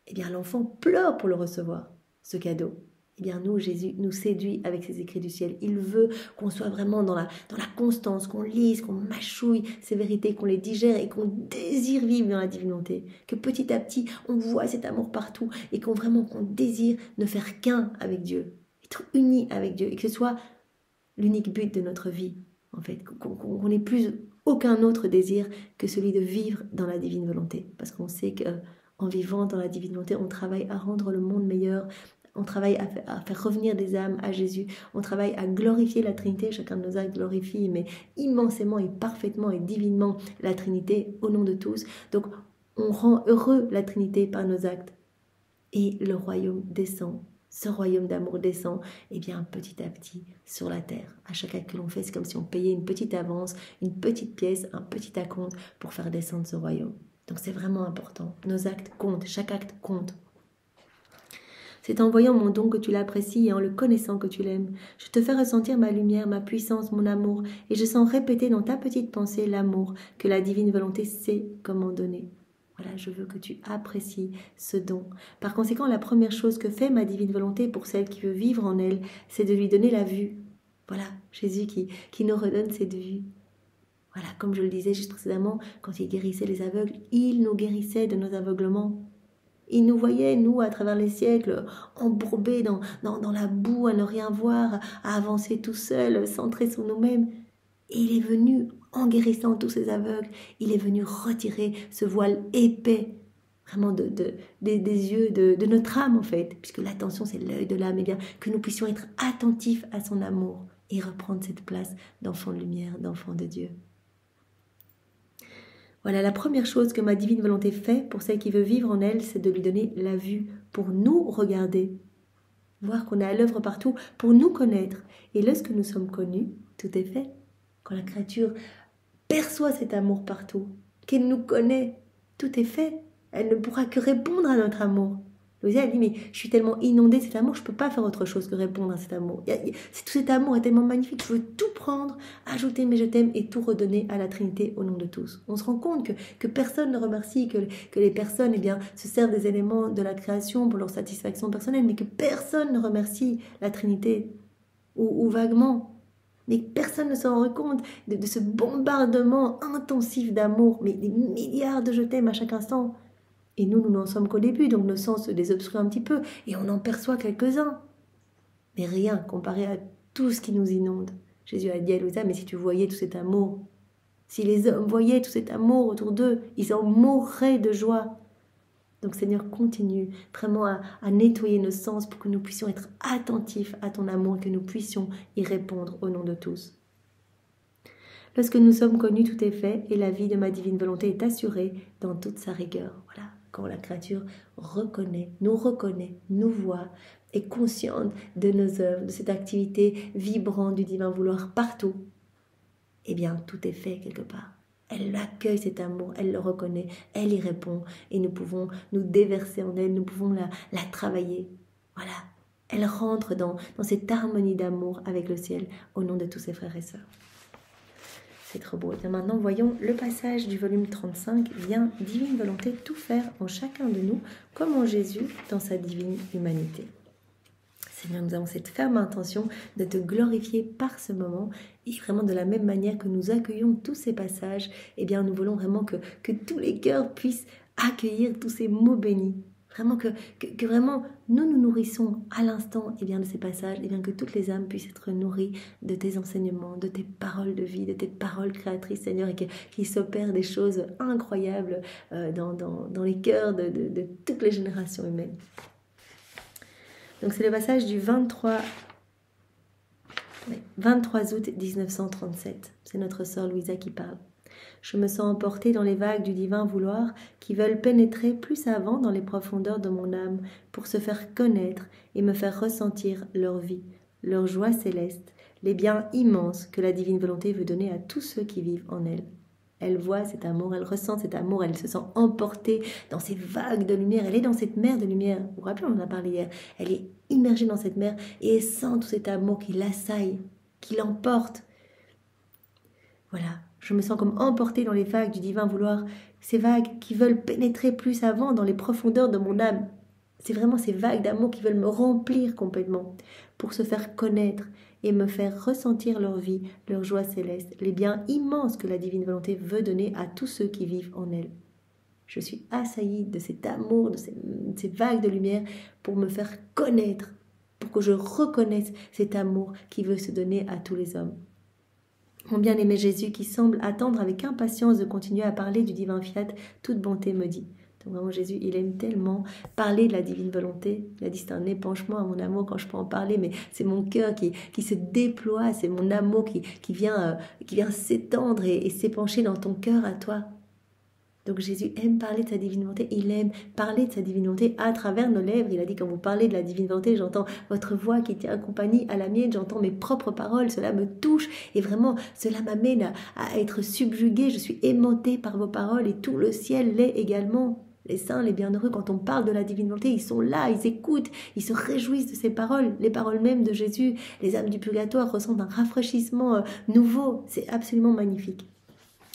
Eh bien, l'enfant pleure pour le recevoir, ce cadeau. Eh bien, nous, Jésus nous séduit avec ses écrits du ciel. Il veut qu'on soit vraiment dans la constance, qu'on lise, qu'on mâchouille ces vérités, qu'on les digère et qu'on désire vivre dans la divinité. Que petit à petit, on voit cet amour partout et qu'on désire ne faire qu'un avec Dieu, être unis avec Dieu et que ce soit l'unique but de notre vie, en fait. Qu'on n'ait plus aucun autre désir que celui de vivre dans la divine volonté. Parce qu'on sait qu'en vivant dans la divine volonté, on travaille à rendre le monde meilleur. On travaille à faire revenir des âmes à Jésus. On travaille à glorifier la Trinité. Chacun de nos actes glorifie, mais immensément et parfaitement et divinement la Trinité au nom de tous. Donc, on rend heureux la Trinité par nos actes. Et le royaume descend. Ce royaume d'amour descend, eh bien, petit à petit sur la terre. À chaque acte que l'on fait, c'est comme si on payait une petite avance, une petite pièce, un petit acompte pour faire descendre ce royaume. Donc, c'est vraiment important. Nos actes comptent. Chaque acte compte. C'est en voyant mon don que tu l'apprécies et en le connaissant que tu l'aimes. Je te fais ressentir ma lumière, ma puissance, mon amour, et je sens répéter dans ta petite pensée l'amour que la divine volonté sait comment donner. Voilà, je veux que tu apprécies ce don. Par conséquent, la première chose que fait ma divine volonté pour celle qui veut vivre en elle, c'est de lui donner la vue. Voilà, Jésus qui nous redonne cette vue. Voilà, comme je le disais juste précédemment, quand il guérissait les aveugles, il nous guérissait de nos aveuglements. Il nous voyait, nous, à travers les siècles, embourbés dans la boue, à ne rien voir, à avancer tout seul, centrés sur nous-mêmes. Et il est venu, en guérissant tous ces aveugles, il est venu retirer ce voile épais, vraiment des yeux de notre âme, en fait, puisque l'attention, c'est l'œil de l'âme, et bien que nous puissions être attentifs à son amour et reprendre cette place d'enfant de lumière, d'enfant de Dieu. Voilà, la première chose que ma divine volonté fait pour celle qui veut vivre en elle, c'est de lui donner la vue pour nous regarder, voir qu'on est à l'œuvre partout, pour nous connaître. Et lorsque nous sommes connus, tout est fait. Quand la créature perçoit cet amour partout, qu'elle nous connaît, tout est fait. Elle ne pourra que répondre à notre amour. Louisa, elle dit, mais je suis tellement inondée de cet amour, je ne peux pas faire autre chose que répondre à cet amour. Tout cet amour est tellement magnifique, je veux tout prendre, ajouter mes je t'aime et tout redonner à la Trinité au nom de tous. On se rend compte que personne ne remercie, que les personnes eh bien, se servent des éléments de la création pour leur satisfaction personnelle, mais que personne ne remercie la Trinité, ou vaguement. Mais personne ne se rend compte de ce bombardement intensif d'amour, mais des milliards de je t'aime à chaque instant. Et nous n'en sommes qu'au début, donc nos sens se désobstruent un petit peu, et on en perçoit quelques-uns. Mais rien comparé à tout ce qui nous inonde. Jésus a dit à Louisa, mais si tu voyais tout cet amour, si les hommes voyaient tout cet amour autour d'eux, ils en mourraient de joie. Donc Seigneur, continue vraiment à nettoyer nos sens pour que nous puissions être attentifs à ton amour, que nous puissions y répondre au nom de tous. Lorsque nous sommes connus, tout est fait, et la vie de ma divine volonté est assurée dans toute sa rigueur. Voilà. Quand la créature reconnaît, nous voit, est consciente de nos œuvres, de cette activité vibrante du divin vouloir partout, eh bien, tout est fait quelque part. Elle accueille cet amour, elle le reconnaît, elle y répond, et nous pouvons nous déverser en elle, nous pouvons la travailler. Voilà, elle rentre dans cette harmonie d'amour avec le ciel, au nom de tous ses frères et sœurs. C'est trop beau. Et maintenant, voyons le passage du volume 35, vient divine volonté tout faire en chacun de nous, comme en Jésus dans sa divine humanité. Seigneur, nous avons cette ferme intention de te glorifier par ce moment, et vraiment de la même manière que nous accueillons tous ces passages, eh bien nous voulons vraiment que tous les cœurs puissent accueillir tous ces mots bénis. Vraiment que vraiment nous nourrissons à l'instant de ces passages, et bien que toutes les âmes puissent être nourries de tes enseignements, de tes paroles de vie, de tes paroles créatrices, Seigneur, et qu'il s'opère des choses incroyables dans les cœurs de toutes les générations humaines. Donc c'est le passage du 23 août 1937. C'est notre sœur Louisa qui parle. Je me sens emportée dans les vagues du divin vouloir qui veulent pénétrer plus avant dans les profondeurs de mon âme pour se faire connaître et me faire ressentir leur vie, leur joie céleste, les biens immenses que la divine volonté veut donner à tous ceux qui vivent en elle. Elle voit cet amour, elle ressent cet amour, elle se sent emportée dans ces vagues de lumière. Elle est dans cette mer de lumière. Vous vous rappelez, on en a parlé hier. Elle est immergée dans cette mer et elle sent tout cet amour qui l'assaille, qui l'emporte. Voilà, je me sens comme emportée dans les vagues du divin vouloir. Ces vagues qui veulent pénétrer plus avant dans les profondeurs de mon âme. C'est vraiment ces vagues d'amour qui veulent me remplir complètement pour se faire connaître et me faire ressentir leur vie, leur joie céleste, les biens immenses que la divine volonté veut donner à tous ceux qui vivent en elle. Je suis assaillie de cet amour, de ces vagues de lumière pour me faire connaître, pour que je reconnaisse cet amour qui veut se donner à tous les hommes. Mon bien-aimé Jésus qui semble attendre avec impatience de continuer à parler du divin fiat, toute bonté me dit. Donc vraiment Jésus, il aime tellement parler de la divine volonté. Il a dit c'est un épanchement à mon amour quand je peux en parler, mais c'est mon cœur qui se déploie, c'est mon amour qui vient s'étendre et s'épancher dans ton cœur à toi. Donc Jésus aime parler de sa divine volonté, il aime parler de sa divine volonté à travers nos lèvres. Il a dit quand vous parlez de la divine volonté, j'entends votre voix qui tient compagnie à la mienne, j'entends mes propres paroles, cela me touche et vraiment cela m'amène à être subjuguée, je suis aimantée par vos paroles et tout le ciel l'est également. Les saints, les bienheureux, quand on parle de la divine volonté, ils sont là, ils écoutent, ils se réjouissent de ces paroles, les paroles mêmes de Jésus. Les âmes du purgatoire ressentent un rafraîchissement nouveau, c'est absolument magnifique.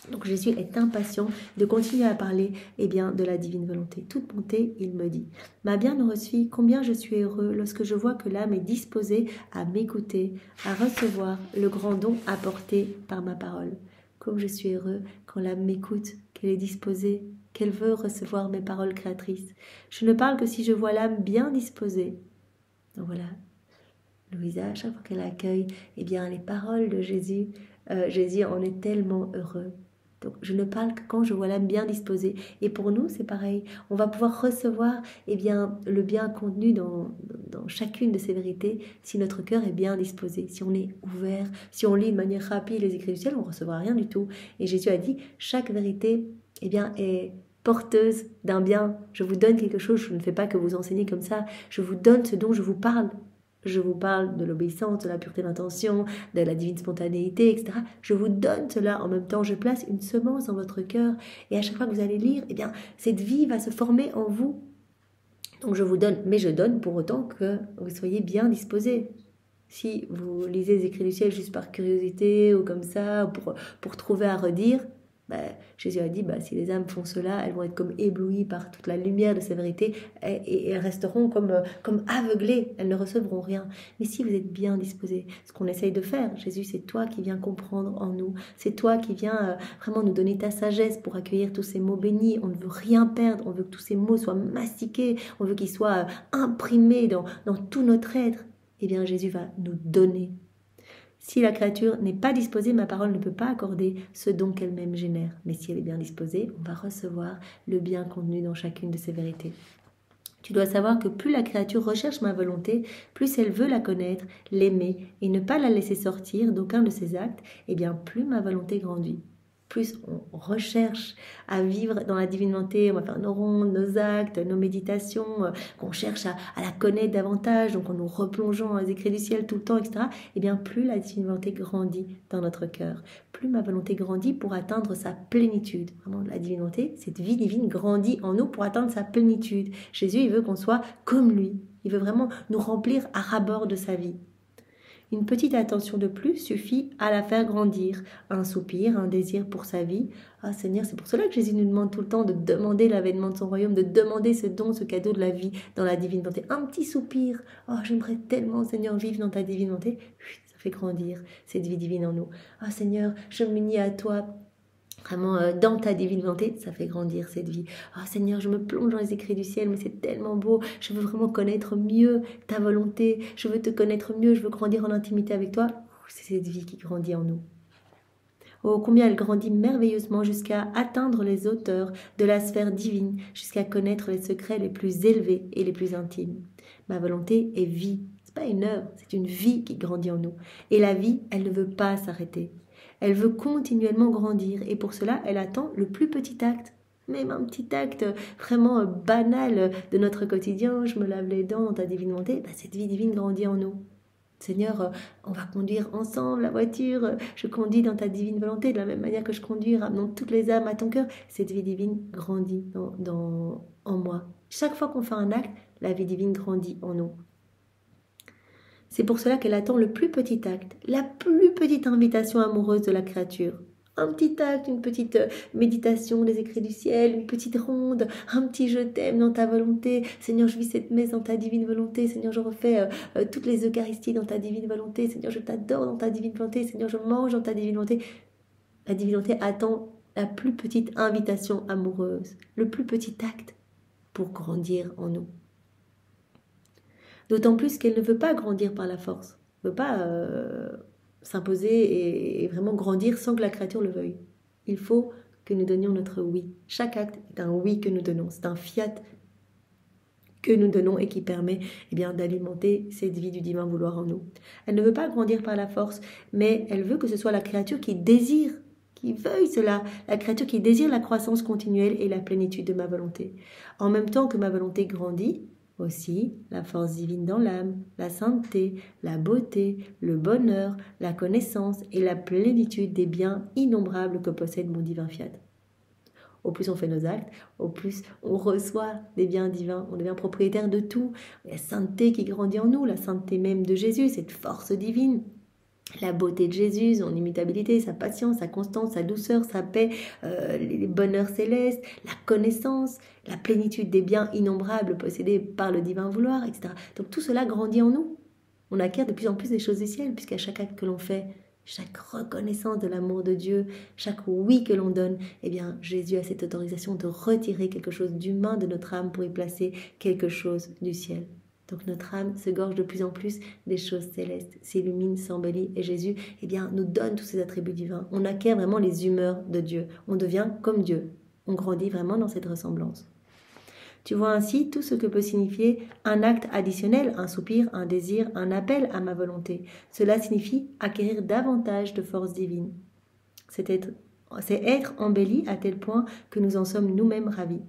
Donc Jésus est impatient de continuer à parler de la divine volonté. Toute bonté, il me dit. Ma bienheureuse fille, combien je suis heureux lorsque je vois que l'âme est disposée à m'écouter, à recevoir le grand don apporté par ma parole. Comme je suis heureux quand l'âme m'écoute, qu'elle est disposée, qu'elle veut recevoir mes paroles créatrices. Je ne parle que si je vois l'âme bien disposée. Donc voilà, Louisa, à chaque fois qu'elle accueille les paroles de Jésus, Jésus en est tellement heureux. Donc, je ne parle que quand je vois l'âme bien disposée. Et pour nous, c'est pareil. On va pouvoir recevoir le bien contenu dans chacune de ces vérités si notre cœur est bien disposé, si on est ouvert, si on lit de manière rapide les écrits du ciel, on ne recevra rien du tout. Et Jésus a dit, chaque vérité est porteuse d'un bien. Je vous donne quelque chose, je ne fais pas que vous enseigner comme ça. Je vous donne ce dont je vous parle. Je vous parle de l'obéissance, de la pureté d'intention, de la divine spontanéité, etc. Je vous donne cela. En même temps, je place une semence dans votre cœur. Et à chaque fois que vous allez lire, cette vie va se former en vous. Donc je vous donne, mais je donne pour autant que vous soyez bien disposés. Si vous lisez les écrits du ciel juste par curiosité ou comme ça, ou pour trouver à redire, Jésus a dit, si les âmes font cela, elles vont être comme éblouies par toute la lumière de ces vérités et elles resteront comme aveuglées, elles ne recevront rien. Mais si vous êtes bien disposés, ce qu'on essaye de faire, Jésus, c'est toi qui viens comprendre en nous, c'est toi qui viens vraiment nous donner ta sagesse pour accueillir tous ces mots bénis. On ne veut rien perdre, on veut que tous ces mots soient mastiqués, on veut qu'ils soient imprimés dans tout notre être. Jésus va nous donner. Si la créature n'est pas disposée, ma parole ne peut pas accorder ce don qu'elle-même génère. Mais si elle est bien disposée, on va recevoir le bien contenu dans chacune de ces vérités. Tu dois savoir que plus la créature recherche ma volonté, plus elle veut la connaître, l'aimer et ne pas la laisser sortir d'aucun de ses actes, plus ma volonté grandit. Plus on recherche à vivre dans la divine volonté, on va faire nos rondes, nos actes, nos méditations, qu'on cherche à la connaître davantage, donc en nous replongeant dans les écrits du ciel tout le temps, etc. Plus la divine volonté grandit dans notre cœur. Plus ma volonté grandit pour atteindre sa plénitude. Vraiment, la divine volonté, cette vie divine grandit en nous pour atteindre sa plénitude. Jésus, il veut qu'on soit comme lui. Il veut vraiment nous remplir à ras-bord de sa vie. Une petite attention de plus suffit à la faire grandir. Un soupir, un désir pour sa vie. Ah Seigneur, c'est pour cela que Jésus nous demande tout le temps de demander l'avènement de son royaume, de demander ce don, ce cadeau de la vie dans la divine volonté. Un petit soupir. Oh, j'aimerais tellement, Seigneur, vivre dans ta divine volonté. Ça fait grandir cette vie divine en nous. Ah Seigneur, je m'unis à toi. Vraiment, dans ta divine volonté, ça fait grandir cette vie. Oh Seigneur, je me plonge dans les écrits du ciel, mais c'est tellement beau. Je veux vraiment connaître mieux ta volonté. Je veux te connaître mieux. Je veux grandir en intimité avec toi. C'est cette vie qui grandit en nous. Oh, combien elle grandit merveilleusement jusqu'à atteindre les hauteurs de la sphère divine, jusqu'à connaître les secrets les plus élevés et les plus intimes. Ma volonté est vie. C'est pas une œuvre, c'est une vie qui grandit en nous. Et la vie, elle ne veut pas s'arrêter. Elle veut continuellement grandir et pour cela, elle attend le plus petit acte. Même un petit acte vraiment banal de notre quotidien, je me lave les dents dans ta divine volonté, cette vie divine grandit en nous. Seigneur, on va conduire ensemble la voiture, je conduis dans ta divine volonté, de la même manière que je conduis, ramenant toutes les âmes à ton cœur. Cette vie divine grandit en moi. Chaque fois qu'on fait un acte, la vie divine grandit en nous. C'est pour cela qu'elle attend le plus petit acte, la plus petite invitation amoureuse de la créature. Un petit acte, une petite méditation des écrits du ciel, une petite ronde, un petit je t'aime dans ta volonté. Seigneur, je vis cette messe dans ta divine volonté. Seigneur, je refais toutes les Eucharisties dans ta divine volonté. Seigneur, je t'adore dans ta divine volonté. Seigneur, je mange dans ta divine volonté. La divine volonté attend la plus petite invitation amoureuse, le plus petit acte pour grandir en nous. D'autant plus qu'elle ne veut pas grandir par la force, elle ne veut pas s'imposer et vraiment grandir sans que la créature le veuille. Il faut que nous donnions notre oui. Chaque acte est un oui que nous donnons, c'est un fiat que nous donnons et qui permet d'alimenter cette vie du divin vouloir en nous. Elle ne veut pas grandir par la force, mais elle veut que ce soit la créature qui désire, qui veuille cela, la créature qui désire la croissance continuelle et la plénitude de ma volonté. En même temps que ma volonté grandit, aussi la force divine dans l'âme, la sainteté, la beauté, le bonheur, la connaissance et la plénitude des biens innombrables que possède mon divin fiat. Au plus on fait nos actes, au plus on reçoit des biens divins, on devient propriétaire de tout. La sainteté qui grandit en nous, la sainteté même de Jésus, cette force divine. La beauté de Jésus, son immutabilité, sa patience, sa constance, sa douceur, sa paix, les bonheurs célestes, la connaissance, la plénitude des biens innombrables possédés par le divin vouloir, etc. Donc tout cela grandit en nous. On acquiert de plus en plus des choses du ciel, puisqu'à chaque acte que l'on fait, chaque reconnaissance de l'amour de Dieu, chaque oui que l'on donne, Jésus a cette autorisation de retirer quelque chose d'humain de notre âme pour y placer quelque chose du ciel. Donc notre âme se gorge de plus en plus des choses célestes, s'illumine, s'embellit et Jésus nous donne tous ces attributs divins. On acquiert vraiment les humeurs de Dieu. On devient comme Dieu. On grandit vraiment dans cette ressemblance. Tu vois ainsi tout ce que peut signifier un acte additionnel, un soupir, un désir, un appel à ma volonté. Cela signifie acquérir davantage de force divine. C'est être embelli à tel point que nous en sommes nous-mêmes ravis.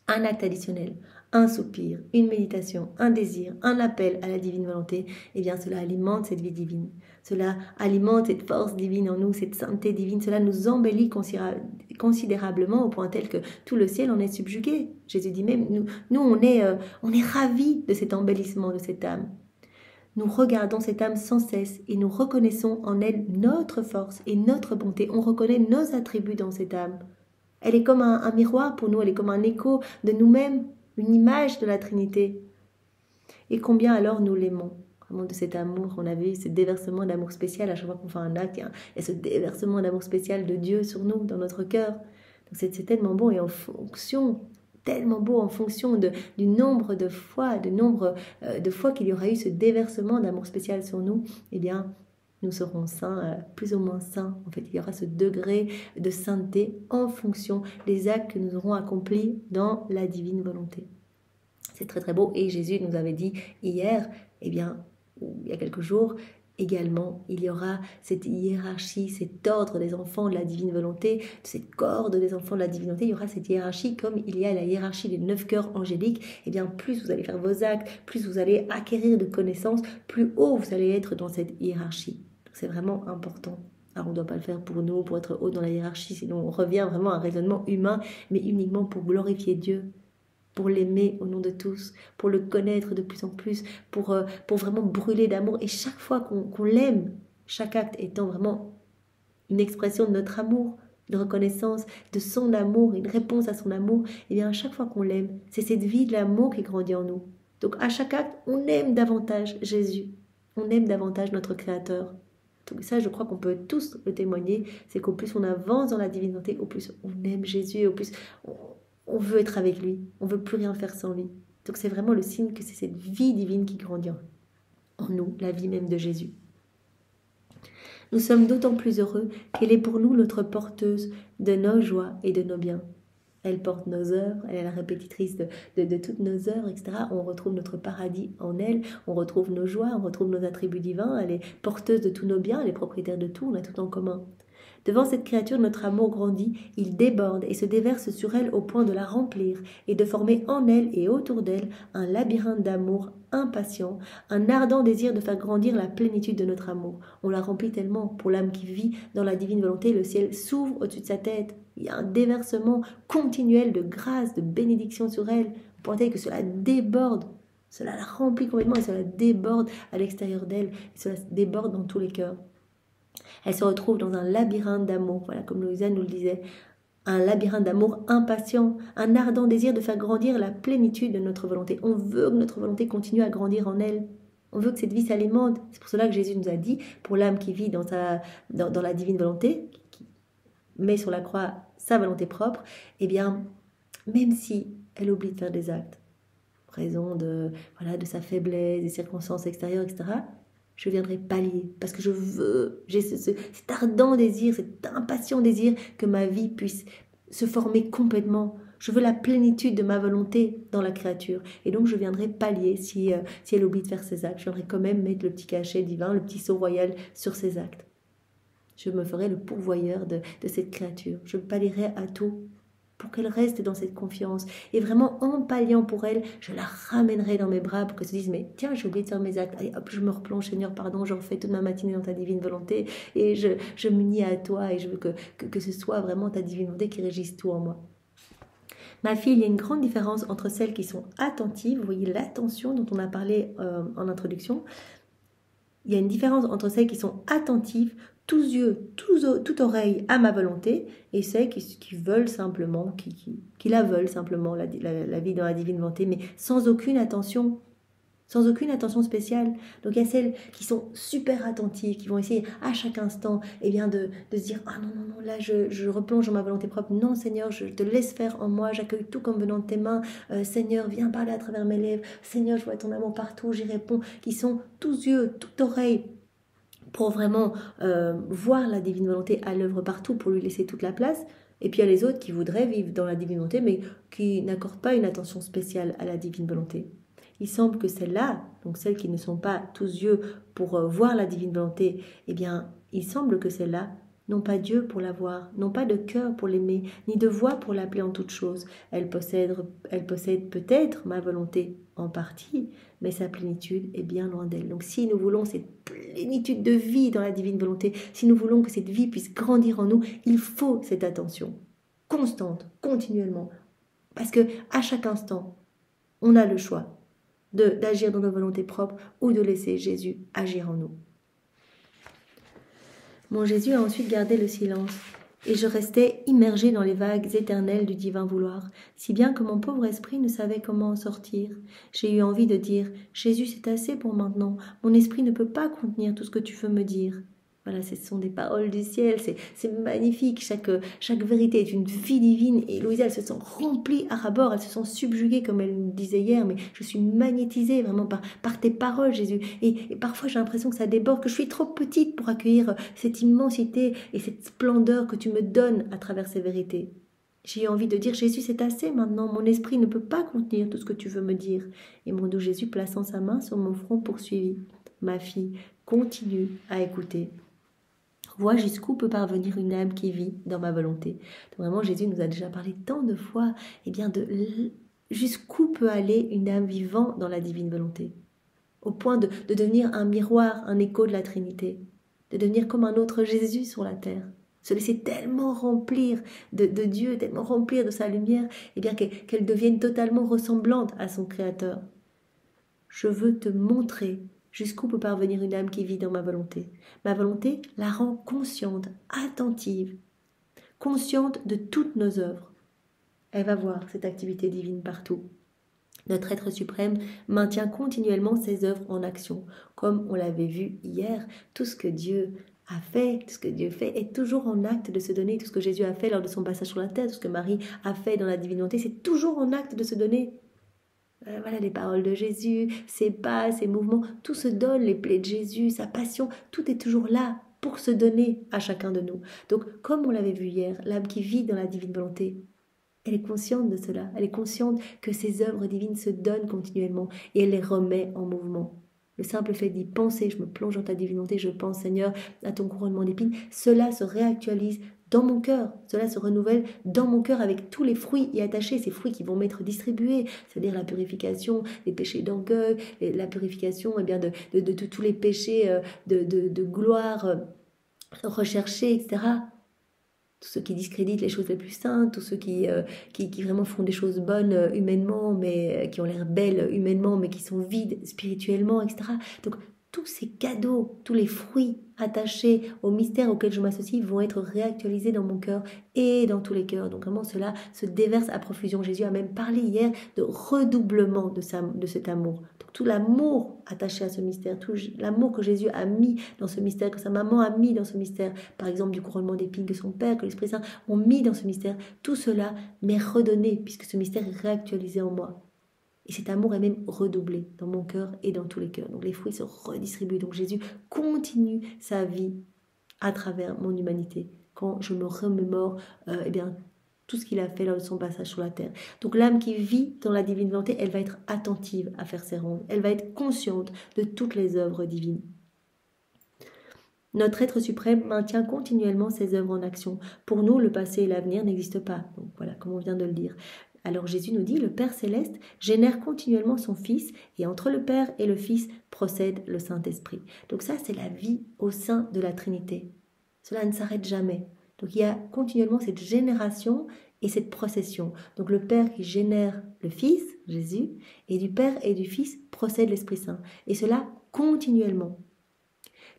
Un acte additionnel, un soupir, une méditation, un désir, un appel à la divine volonté, cela alimente cette vie divine. Cela alimente cette force divine en nous, cette sainteté divine. Cela nous embellit considérablement au point tel que tout le ciel en est subjugué. Jésus dit même, nous on est ravis de cet embellissement de cette âme. Nous regardons cette âme sans cesse et nous reconnaissons en elle notre force et notre bonté. On reconnaît nos attributs dans cette âme. Elle est comme un miroir pour nous, elle est comme un écho de nous-mêmes, une image de la Trinité. Et combien alors nous l'aimons, vraiment de cet amour, on a vu ce déversement d'amour spécial, à chaque fois qu'on fait un acte, il y a ce déversement d'amour spécial de Dieu sur nous, dans notre cœur. Donc c'est tellement bon et tellement beau en fonction du nombre de fois, qu'il y aura eu ce déversement d'amour spécial sur nous, nous serons saints, plus ou moins saints. En fait, il y aura ce degré de sainteté en fonction des actes que nous aurons accomplis dans la divine volonté. C'est très très beau. Et Jésus nous avait dit hier, il y a quelques jours, également, il y aura cette hiérarchie, cet ordre des enfants de la divine volonté, cette corde des enfants de la divine volonté. Il y aura cette hiérarchie comme il y a la hiérarchie des 9 cœurs angéliques. Plus vous allez faire vos actes, plus vous allez acquérir de connaissances, plus haut vous allez être dans cette hiérarchie. C'est vraiment important. Alors on ne doit pas le faire pour nous, pour être haut dans la hiérarchie, sinon on revient vraiment à un raisonnement humain, mais uniquement pour glorifier Dieu, pour l'aimer au nom de tous, pour le connaître de plus en plus, pour vraiment brûler d'amour. Et chaque fois qu'on l'aime, chaque acte étant vraiment une expression de notre amour, une reconnaissance de son amour, une réponse à son amour, à chaque fois qu'on l'aime, c'est cette vie de l'amour qui grandit en nous. Donc à chaque acte, on aime davantage Jésus, on aime davantage notre Créateur. Donc ça, je crois qu'on peut tous le témoigner, c'est qu'au plus on avance dans la divinité, au plus on aime Jésus, au plus on veut être avec lui, on veut plus rien faire sans lui. Donc c'est vraiment le signe que c'est cette vie divine qui grandit en nous, la vie même de Jésus. Nous sommes d'autant plus heureux qu'elle est pour nous notre porteuse de nos joies et de nos biens. Elle porte nos heures, elle est la répétitrice de toutes nos heures, etc. On retrouve notre paradis en elle, on retrouve nos joies, on retrouve nos attributs divins, elle est porteuse de tous nos biens, elle est propriétaire de tout, on a tout en commun. Devant cette créature, notre amour grandit, il déborde et se déverse sur elle au point de la remplir et de former en elle et autour d'elle un labyrinthe d'amour impatient, un ardent désir de faire grandir la plénitude de notre amour. On la remplit tellement. Pour l'âme qui vit dans la divine volonté, le ciel s'ouvre au-dessus de sa tête. Il y a un déversement continuel de grâce, de bénédiction sur elle. Vous pensez que cela déborde. Cela la remplit complètement et cela déborde à l'extérieur d'elle. Et cela déborde dans tous les cœurs. Elle se retrouve dans un labyrinthe d'amour, voilà, comme Louisa nous le disait. Un labyrinthe d'amour impatient, un ardent désir de faire grandir la plénitude de notre volonté. On veut que notre volonté continue à grandir en elle. On veut que cette vie s'alimente. C'est pour cela que Jésus nous a dit, pour l'âme qui vit dans la divine volonté, qui met sur la croix sa volonté propre, eh bien, même si elle oublie de faire des actes, raison de sa faiblesse, des circonstances extérieures, etc., je viendrai pallier, parce que j'ai cet ardent désir, cet impatient désir que ma vie puisse se former complètement. Je veux la plénitude de ma volonté dans la créature. Et donc je viendrai pallier si elle oublie de faire ses actes. Je viendrai quand même mettre le petit cachet divin, le petit sceau royal sur ses actes. Je me ferai le pourvoyeur de cette créature. Je pallierai à tout pour qu'elle reste dans cette confiance. Et vraiment, en palliant pour elle, je la ramènerai dans mes bras pour qu'elle se dise, mais tiens, j'ai oublié de faire mes actes. Allez, hop, je me replonge, Seigneur, pardon, j'en fais toute ma matinée dans ta divine volonté. Et je m'unis à toi et je veux que ce soit vraiment ta divine volonté qui régisse tout en moi. Ma fille, il y a une grande différence entre celles qui sont attentives, vous voyez l'attention dont on a parlé en introduction. Il y a une différence entre celles qui sont attentives, tous yeux, toute oreille à ma volonté, et celles qui veulent simplement, qui la veulent simplement, la vie dans la divine volonté, mais sans aucune attention spéciale. Donc il y a celles qui sont super attentives, qui vont essayer à chaque instant de se dire « Ah non, là je replonge dans ma volonté propre. Non Seigneur, je te laisse faire en moi, j'accueille tout comme venant de tes mains. Seigneur, viens parler à travers mes lèvres. Seigneur, je vois ton amour partout, j'y réponds. » Qui sont tous yeux, toute oreille, pour vraiment voir la divine volonté à l'œuvre partout, pour lui laisser toute la place. Et puis il y a les autres qui voudraient vivre dans la divine volonté, mais qui n'accordent pas une attention spéciale à la divine volonté. Il semble que celles-là, donc celles qui ne sont pas tous yeux pour voir la divine volonté, eh bien, il semble que celles-là n'ont pas Dieu pour la voir, n'ont pas de cœur pour l'aimer, ni de voix pour l'appeler en toutes choses. Elles possèdent peut-être ma volonté en partie, mais sa plénitude est bien loin d'elle. Donc si nous voulons cette plénitude de vie dans la divine volonté, si nous voulons que cette vie puisse grandir en nous, il faut cette attention constante, continuellement. Parce que à chaque instant, on a le choix d'agir dans nos volontés propres ou de laisser Jésus agir en nous. Mon Jésus a ensuite gardé le silence, et je restais immergée dans les vagues éternelles du divin vouloir, si bien que mon pauvre esprit ne savait comment en sortir. J'ai eu envie de dire « Jésus, c'est assez pour maintenant, mon esprit ne peut pas contenir tout ce que tu veux me dire. » Voilà, ce sont des paroles du ciel, c'est magnifique, chaque vérité est une vie divine, et Louisa, elle se sent remplie à ras-bord, elle se sent subjuguée, comme elle nous disait hier, mais je suis magnétisée vraiment par tes paroles, Jésus, et parfois j'ai l'impression que ça déborde, que je suis trop petite pour accueillir cette immensité et cette splendeur que tu me donnes à travers ces vérités. J'ai eu envie de dire, Jésus, c'est assez maintenant, mon esprit ne peut pas contenir tout ce que tu veux me dire. Et mon doux Jésus, plaçant sa main sur mon front, poursuivit. Ma fille, continue à écouter. Vois jusqu'où peut parvenir une âme qui vit dans ma volonté. Donc vraiment, Jésus nous a déjà parlé tant de fois, jusqu'où peut aller une âme vivant dans la divine volonté, au point de devenir un miroir, un écho de la Trinité, de devenir comme un autre Jésus sur la terre, se laisser tellement remplir de Dieu, tellement remplir de sa lumière, qu'elle devienne totalement ressemblante à son Créateur. Je veux te montrer jusqu'où peut parvenir une âme qui vit dans ma volonté. Ma volonté la rend consciente, attentive, consciente de toutes nos œuvres. Elle va voir cette activité divine partout. Notre être suprême maintient continuellement ses œuvres en action. Comme on l'avait vu hier, tout ce que Dieu a fait, tout ce que Dieu fait est toujours en acte de se donner. Tout ce que Jésus a fait lors de son passage sur la terre, tout ce que Marie a fait dans la divine volonté, c'est toujours en acte de se donner. Voilà les paroles de Jésus, ses pas, ses mouvements, tout se donne, les plaies de Jésus, sa passion, tout est toujours là pour se donner à chacun de nous. Donc, comme on l'avait vu hier, l'âme qui vit dans la divine volonté, elle est consciente de cela, elle est consciente que ses œuvres divines se donnent continuellement et elle les remet en mouvement. Le simple fait d'y penser, je me plonge dans ta divine volonté, je pense Seigneur à ton couronnement d'épines, cela se réactualise dans mon cœur, cela se renouvelle dans mon cœur avec tous les fruits y attachés, ces fruits qui vont m'être distribués, c'est-à-dire la purification des péchés d'orgueil, la purification de tous les péchés de gloire recherchés, etc. Tous ceux qui discréditent les choses les plus saintes, tous ceux qui vraiment font des choses bonnes humainement, mais qui ont l'air belles humainement, mais qui sont vides spirituellement, etc. Donc, tous ces cadeaux, tous les fruits attachés au mystère auquel je m'associe vont être réactualisés dans mon cœur et dans tous les cœurs. Donc vraiment cela se déverse à profusion. Jésus a même parlé hier de redoublement de cet amour. Donc tout l'amour attaché à ce mystère, tout l'amour que Jésus a mis dans ce mystère, que sa maman a mis dans ce mystère, par exemple du couronnement d'épines que son Père, que l'Esprit Saint ont mis dans ce mystère, tout cela m'est redonné puisque ce mystère est réactualisé en moi. Et cet amour est même redoublé dans mon cœur et dans tous les cœurs. Donc les fruits se redistribuent. Donc Jésus continue sa vie à travers mon humanité. Quand je me remémore tout ce qu'il a fait lors de son passage sur la terre. Donc l'âme qui vit dans la divine volonté, elle va être attentive à faire ses rondes. Elle va être consciente de toutes les œuvres divines. Notre être suprême maintient continuellement ses œuvres en action. Pour nous, le passé et l'avenir n'existent pas. Donc voilà, comme on vient de le dire. Alors Jésus nous dit, le Père céleste génère continuellement son Fils et entre le Père et le Fils procède le Saint-Esprit. Donc ça, c'est la vie au sein de la Trinité. Cela ne s'arrête jamais. Donc il y a continuellement cette génération et cette procession. Donc le Père qui génère le Fils, Jésus, et du Père et du Fils procède l'Esprit Saint. Et cela continuellement.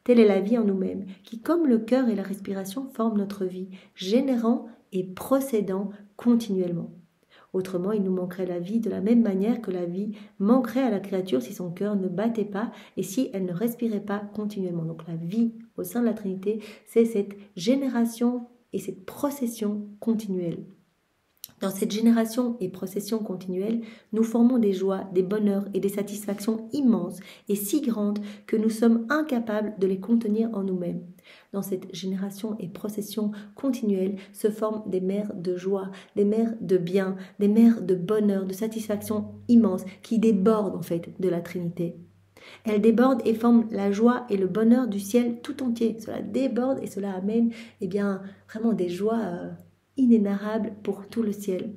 Telle est la vie en nous-mêmes, qui comme le cœur et la respiration forment notre vie, générant et procédant continuellement. Autrement, il nous manquerait la vie de la même manière que la vie manquerait à la créature si son cœur ne battait pas et si elle ne respirait pas continuellement. Donc la vie au sein de la Trinité, c'est cette génération et cette procession continuelle. Dans cette génération et procession continuelle, nous formons des joies, des bonheurs et des satisfactions immenses et si grandes que nous sommes incapables de les contenir en nous-mêmes. Dans cette génération et procession continuelle se forment des mers de joie, des mers de bien, des mers de bonheur, de satisfaction immenses qui débordent en fait de la Trinité. Elles débordent et forment la joie et le bonheur du ciel tout entier. Cela déborde et cela amène vraiment des joies inénarrables pour tout le ciel.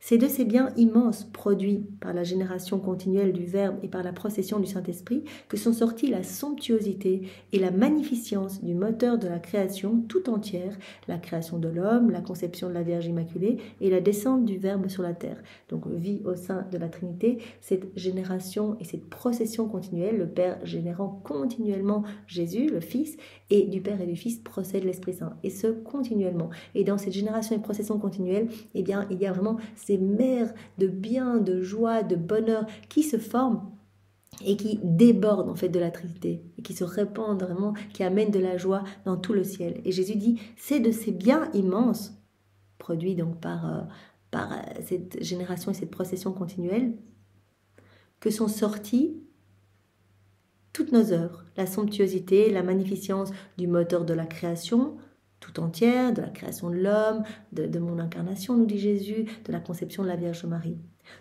C'est de ces biens immenses produits par la génération continuelle du Verbe et par la procession du Saint-Esprit que sont sortis la somptuosité et la magnificence du moteur de la création tout entière, la création de l'homme, la conception de la Vierge Immaculée et la descente du Verbe sur la terre. Donc vie au sein de la Trinité, cette génération et cette procession continuelle, le Père générant continuellement Jésus, le Fils, et du Père et du Fils procède l'Esprit Saint, et ce continuellement. Et dans cette génération et procession continuelle, il y a vraiment ces mers de bien, de joie, de bonheur qui se forment et qui débordent en fait de la Trinité et qui se répandent vraiment, qui amènent de la joie dans tout le ciel. Et Jésus dit, c'est de ces biens immenses, produits donc par cette génération et cette procession continuelle, que sont sortis toutes nos œuvres, la somptuosité, la magnificence du moteur de la création, tout entière, de la création de l'homme, de mon incarnation, nous dit Jésus, de la conception de la Vierge Marie.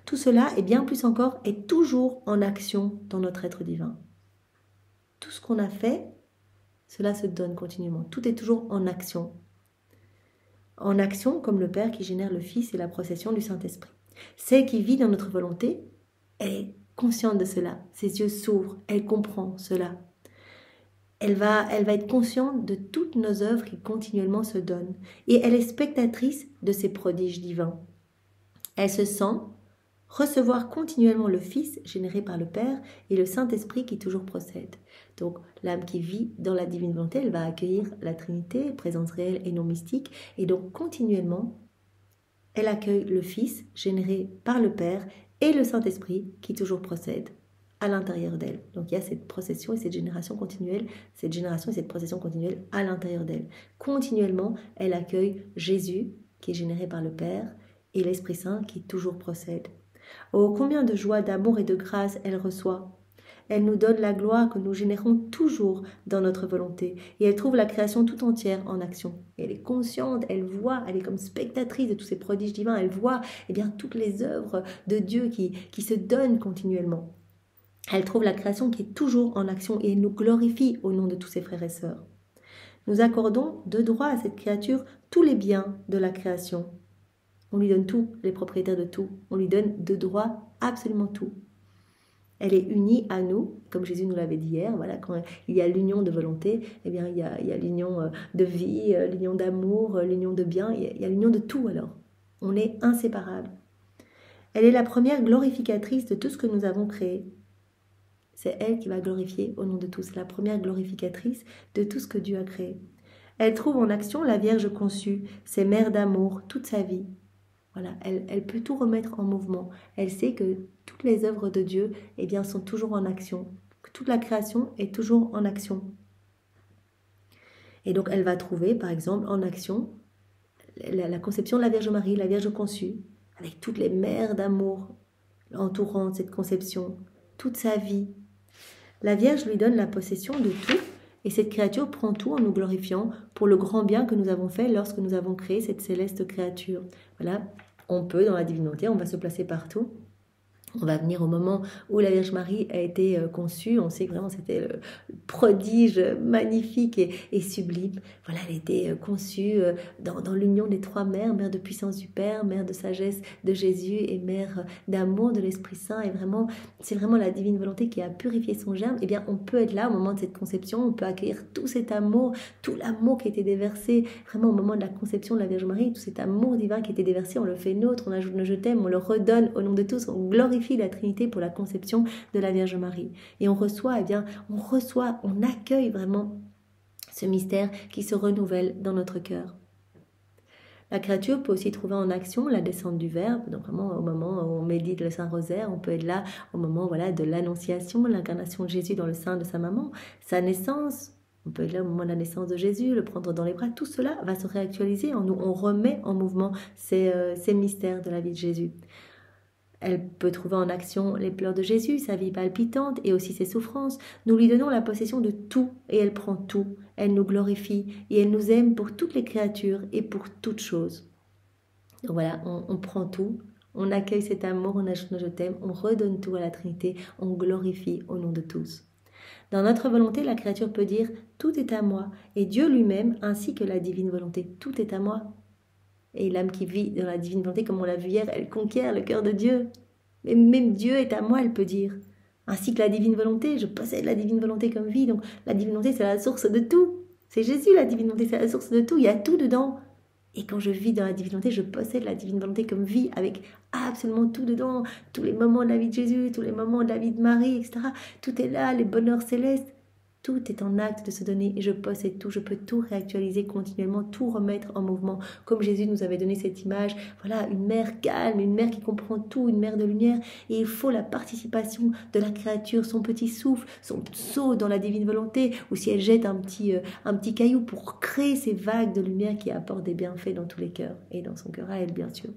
Tout cela, et bien plus encore, est toujours en action dans notre être divin. Tout ce qu'on a fait, cela se donne continuellement. Tout est toujours en action. En action comme le Père qui génère le Fils et la procession du Saint-Esprit. Celle qui vit dans notre volonté, elle est consciente de cela. Ses yeux s'ouvrent, elle comprend cela. Elle va être consciente de toutes nos œuvres qui continuellement se donnent. Et elle est spectatrice de ces prodiges divins. Elle se sent recevoir continuellement le Fils généré par le Père et le Saint-Esprit qui toujours procède. Donc l'âme qui vit dans la divine volonté, elle va accueillir la Trinité, présence réelle et non mystique. Et donc continuellement, elle accueille le Fils généré par le Père et le Saint-Esprit qui toujours procède à l'intérieur d'elle. Donc il y a cette procession et cette génération continuelle, cette génération et cette procession continuelle à l'intérieur d'elle. Continuellement, elle accueille Jésus, qui est généré par le Père, et l'Esprit Saint, qui toujours procède. Oh, combien de joie, d'amour et de grâce elle reçoit! Elle nous donne la gloire que nous générons toujours dans notre volonté, et elle trouve la création tout entière en action. Et elle est consciente, elle voit, elle est comme spectatrice de tous ces prodiges divins, elle voit toutes les œuvres de Dieu qui se donnent continuellement. Elle trouve la création qui est toujours en action et elle nous glorifie au nom de tous ses frères et sœurs. Nous accordons de droit à cette créature tous les biens de la création. On lui donne tout, les propriétaires de tout. On lui donne de droit absolument tout. Elle est unie à nous, comme Jésus nous l'avait dit hier. Voilà, quand il y a l'union de volonté, eh bien, il y a l'union de vie, l'union d'amour, l'union de bien, il y a l'union de tout alors. On est inséparables. Elle est la première glorificatrice de tout ce que nous avons créé. C'est elle qui va glorifier au nom de tous. C'est la première glorificatrice de tout ce que Dieu a créé. Elle trouve en action la Vierge conçue, ses mères d'amour, toute sa vie. Voilà, elle peut tout remettre en mouvement. Elle sait que toutes les œuvres de Dieu eh bien, sont toujours en action. Que toute la création est toujours en action. Et donc elle va trouver, par exemple, en action la conception de la Vierge Marie, la Vierge conçue, avec toutes les mères d'amour entourant cette conception, toute sa vie. La Vierge lui donne la possession de tout, et cette créature prend tout en nous glorifiant pour le grand bien que nous avons fait lorsque nous avons créé cette céleste créature. Voilà, on peut, dans la divinité, on va se placer partout. On va venir au moment où la Vierge Marie a été conçue. On sait que vraiment c'était le prodige magnifique et sublime. Voilà, elle a été conçue dans l'union des trois mères, mère de puissance du Père, mère de sagesse de Jésus et mère d'amour de l'Esprit Saint. Et vraiment, c'est vraiment la divine volonté qui a purifié son germe. Eh bien, on peut être là au moment de cette conception, on peut accueillir tout cet amour, tout l'amour qui a été déversé vraiment au moment de la conception de la Vierge Marie, tout cet amour divin qui a été déversé, on le fait nôtre, on ajoute le je t'aime, on le redonne au nom de tous, on glorifie la Trinité pour la conception de la Vierge Marie. Et on reçoit, on accueille vraiment ce mystère qui se renouvelle dans notre cœur. La créature peut aussi trouver en action la descente du Verbe, donc vraiment au moment où on médite le Saint-Rosaire, on peut être là au moment de l'Annonciation, l'incarnation de Jésus dans le sein de sa maman, sa naissance. On peut être là au moment de la naissance de Jésus, le prendre dans les bras. Tout cela va se réactualiser en nous. On remet en mouvement ces mystères de la vie de Jésus. Elle peut trouver en action les pleurs de Jésus, sa vie palpitante et aussi ses souffrances. Nous lui donnons la possession de tout et elle prend tout. Elle nous glorifie et elle nous aime pour toutes les créatures et pour toutes choses. Donc voilà, on prend tout, on accueille cet amour, on ajoute nos je t'aime, on redonne tout à la Trinité, on glorifie au nom de tous. Dans notre volonté, la créature peut dire « tout est à moi » et Dieu lui-même ainsi que la divine volonté « tout est à moi ». Et l'âme qui vit dans la divine volonté, comme on l'a vu hier, elle conquiert le cœur de Dieu. Mais même Dieu est à moi, elle peut dire. Ainsi que la divine volonté, je possède la divine volonté comme vie. Donc la divine volonté, c'est la source de tout. C'est Jésus, la divine volonté, c'est la source de tout. Il y a tout dedans. Et quand je vis dans la divine volonté, je possède la divine volonté comme vie, avec absolument tout dedans. Tous les moments de la vie de Jésus, tous les moments de la vie de Marie, etc. Tout est là, les bonheurs célestes. Tout est en acte de se donner et je possède tout, je peux tout réactualiser continuellement, tout remettre en mouvement. Comme Jésus nous avait donné cette image, voilà, une mère calme, une mère qui comprend tout, une mère de lumière. Et il faut la participation de la créature, son petit souffle, son saut dans la divine volonté, ou si elle jette un petit caillou pour créer ces vagues de lumière qui apportent des bienfaits dans tous les cœurs et dans son cœur à elle, bien sûr.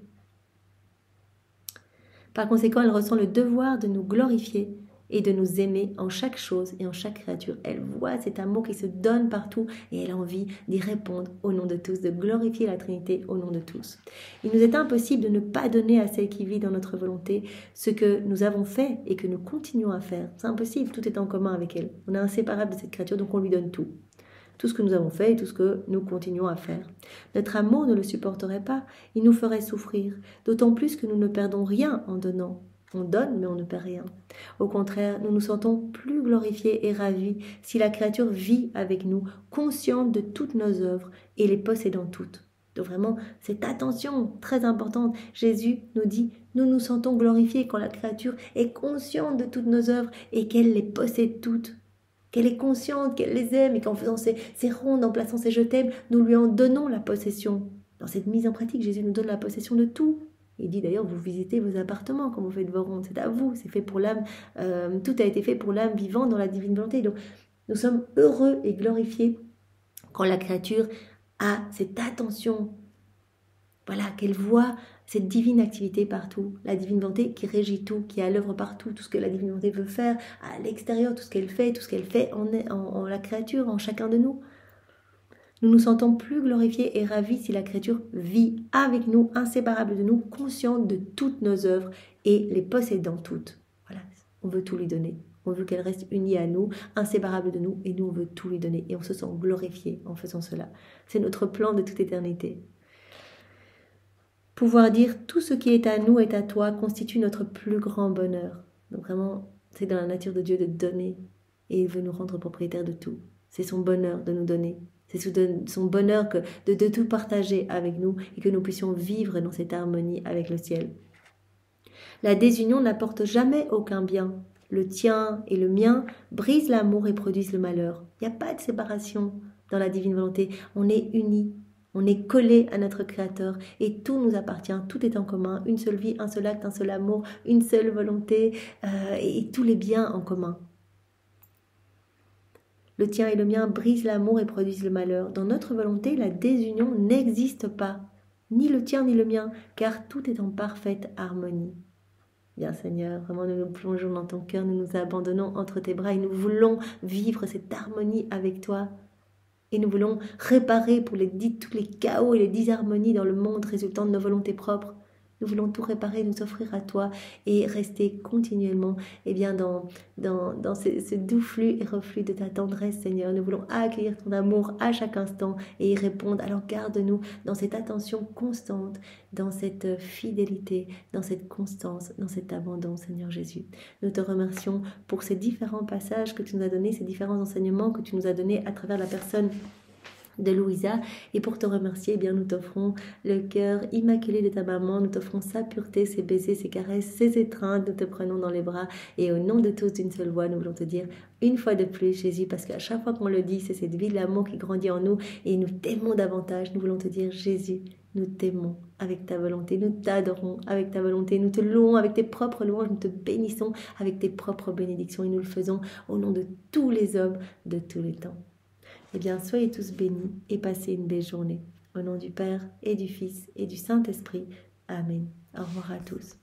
Par conséquent, elle ressent le devoir de nous glorifier et de nous aimer en chaque chose et en chaque créature. Elle voit cet amour qui se donne partout et elle a envie d'y répondre au nom de tous, de glorifier la Trinité au nom de tous. Il nous est impossible de ne pas donner à celle qui vit dans notre volonté ce que nous avons fait et que nous continuons à faire. C'est impossible, tout est en commun avec elle. On est inséparable de cette créature, donc on lui donne tout. Tout ce que nous avons fait et tout ce que nous continuons à faire. Notre amour ne le supporterait pas, il nous ferait souffrir, d'autant plus que nous ne perdons rien en donnant. On donne, mais on ne perd rien. Au contraire, nous nous sentons plus glorifiés et ravis si la créature vit avec nous, consciente de toutes nos œuvres et les possédant toutes. Donc vraiment, cette attention très importante, Jésus nous dit, nous nous sentons glorifiés quand la créature est consciente de toutes nos œuvres et qu'elle les possède toutes. Qu'elle est consciente, qu'elle les aime et qu'en faisant ses rondes, en plaçant ses je t'aime, nous lui en donnons la possession. Dans cette mise en pratique, Jésus nous donne la possession de tout. Il dit d'ailleurs, vous visitez vos appartements quand vous faites vos rondes, c'est à vous, c'est fait pour l'âme, tout a été fait pour l'âme vivante dans la divine volonté. Donc nous sommes heureux et glorifiés quand la créature a cette attention, voilà, qu'elle voit cette divine activité partout, la divine volonté qui régit tout, qui est à l'œuvre partout, tout ce que la divine volonté veut faire à l'extérieur, tout ce qu'elle fait en la créature, en chacun de nous. Nous nous sentons plus glorifiés et ravis si la créature vit avec nous, inséparable de nous, consciente de toutes nos œuvres et les possédant toutes. Voilà, on veut tout lui donner. On veut qu'elle reste unie à nous, inséparable de nous, et nous, on veut tout lui donner. Et on se sent glorifié en faisant cela. C'est notre plan de toute éternité. Pouvoir dire tout ce qui est à nous est à toi constitue notre plus grand bonheur. Donc vraiment, c'est dans la nature de Dieu de donner. Et il veut nous rendre propriétaires de tout. C'est son bonheur de nous donner. C'est son bonheur de tout partager avec nous et que nous puissions vivre dans cette harmonie avec le ciel. La désunion n'apporte jamais aucun bien. Le tien et le mien brisent l'amour et produisent le malheur. Il n'y a pas de séparation dans la divine volonté. On est unis. On est collé à notre Créateur et tout nous appartient, tout est en commun, une seule vie, un seul acte, un seul amour, une seule volonté et tous les biens en commun. Le tien et le mien brisent l'amour et produisent le malheur. Dans notre volonté, la désunion n'existe pas, ni le tien ni le mien, car tout est en parfaite harmonie. Bien Seigneur, vraiment nous nous plongeons dans ton cœur, nous nous abandonnons entre tes bras et nous voulons vivre cette harmonie avec toi. Et nous voulons réparer pour tous les chaos et les disharmonies dans le monde résultant de nos volontés propres. Nous voulons tout réparer, nous offrir à toi et rester continuellement dans ce doux flux et reflux de ta tendresse, Seigneur. Nous voulons accueillir ton amour à chaque instant et y répondre. Alors garde-nous dans cette attention constante, dans cette fidélité, dans cette constance, dans cet abandon, Seigneur Jésus. Nous te remercions pour ces différents passages que tu nous as donnés, ces différents enseignements que tu nous as donnés à travers la personne de Louisa, et pour te remercier, eh bien, nous t'offrons le cœur immaculé de ta maman, nous t'offrons sa pureté, ses baisers, ses caresses, ses étreintes, nous te prenons dans les bras et au nom de tous d'une seule voix, nous voulons te dire une fois de plus Jésus, parce qu'à chaque fois qu'on le dit, c'est cette vie de l'amour qui grandit en nous et nous t'aimons davantage, nous voulons te dire Jésus, nous t'aimons avec ta volonté, nous t'adorons avec ta volonté, nous te louons avec tes propres louanges, nous te bénissons avec tes propres bénédictions et nous le faisons au nom de tous les hommes de tous les temps. Eh bien, soyez tous bénis et passez une belle journée. Au nom du Père et du Fils et du Saint-Esprit. Amen. Au revoir à tous.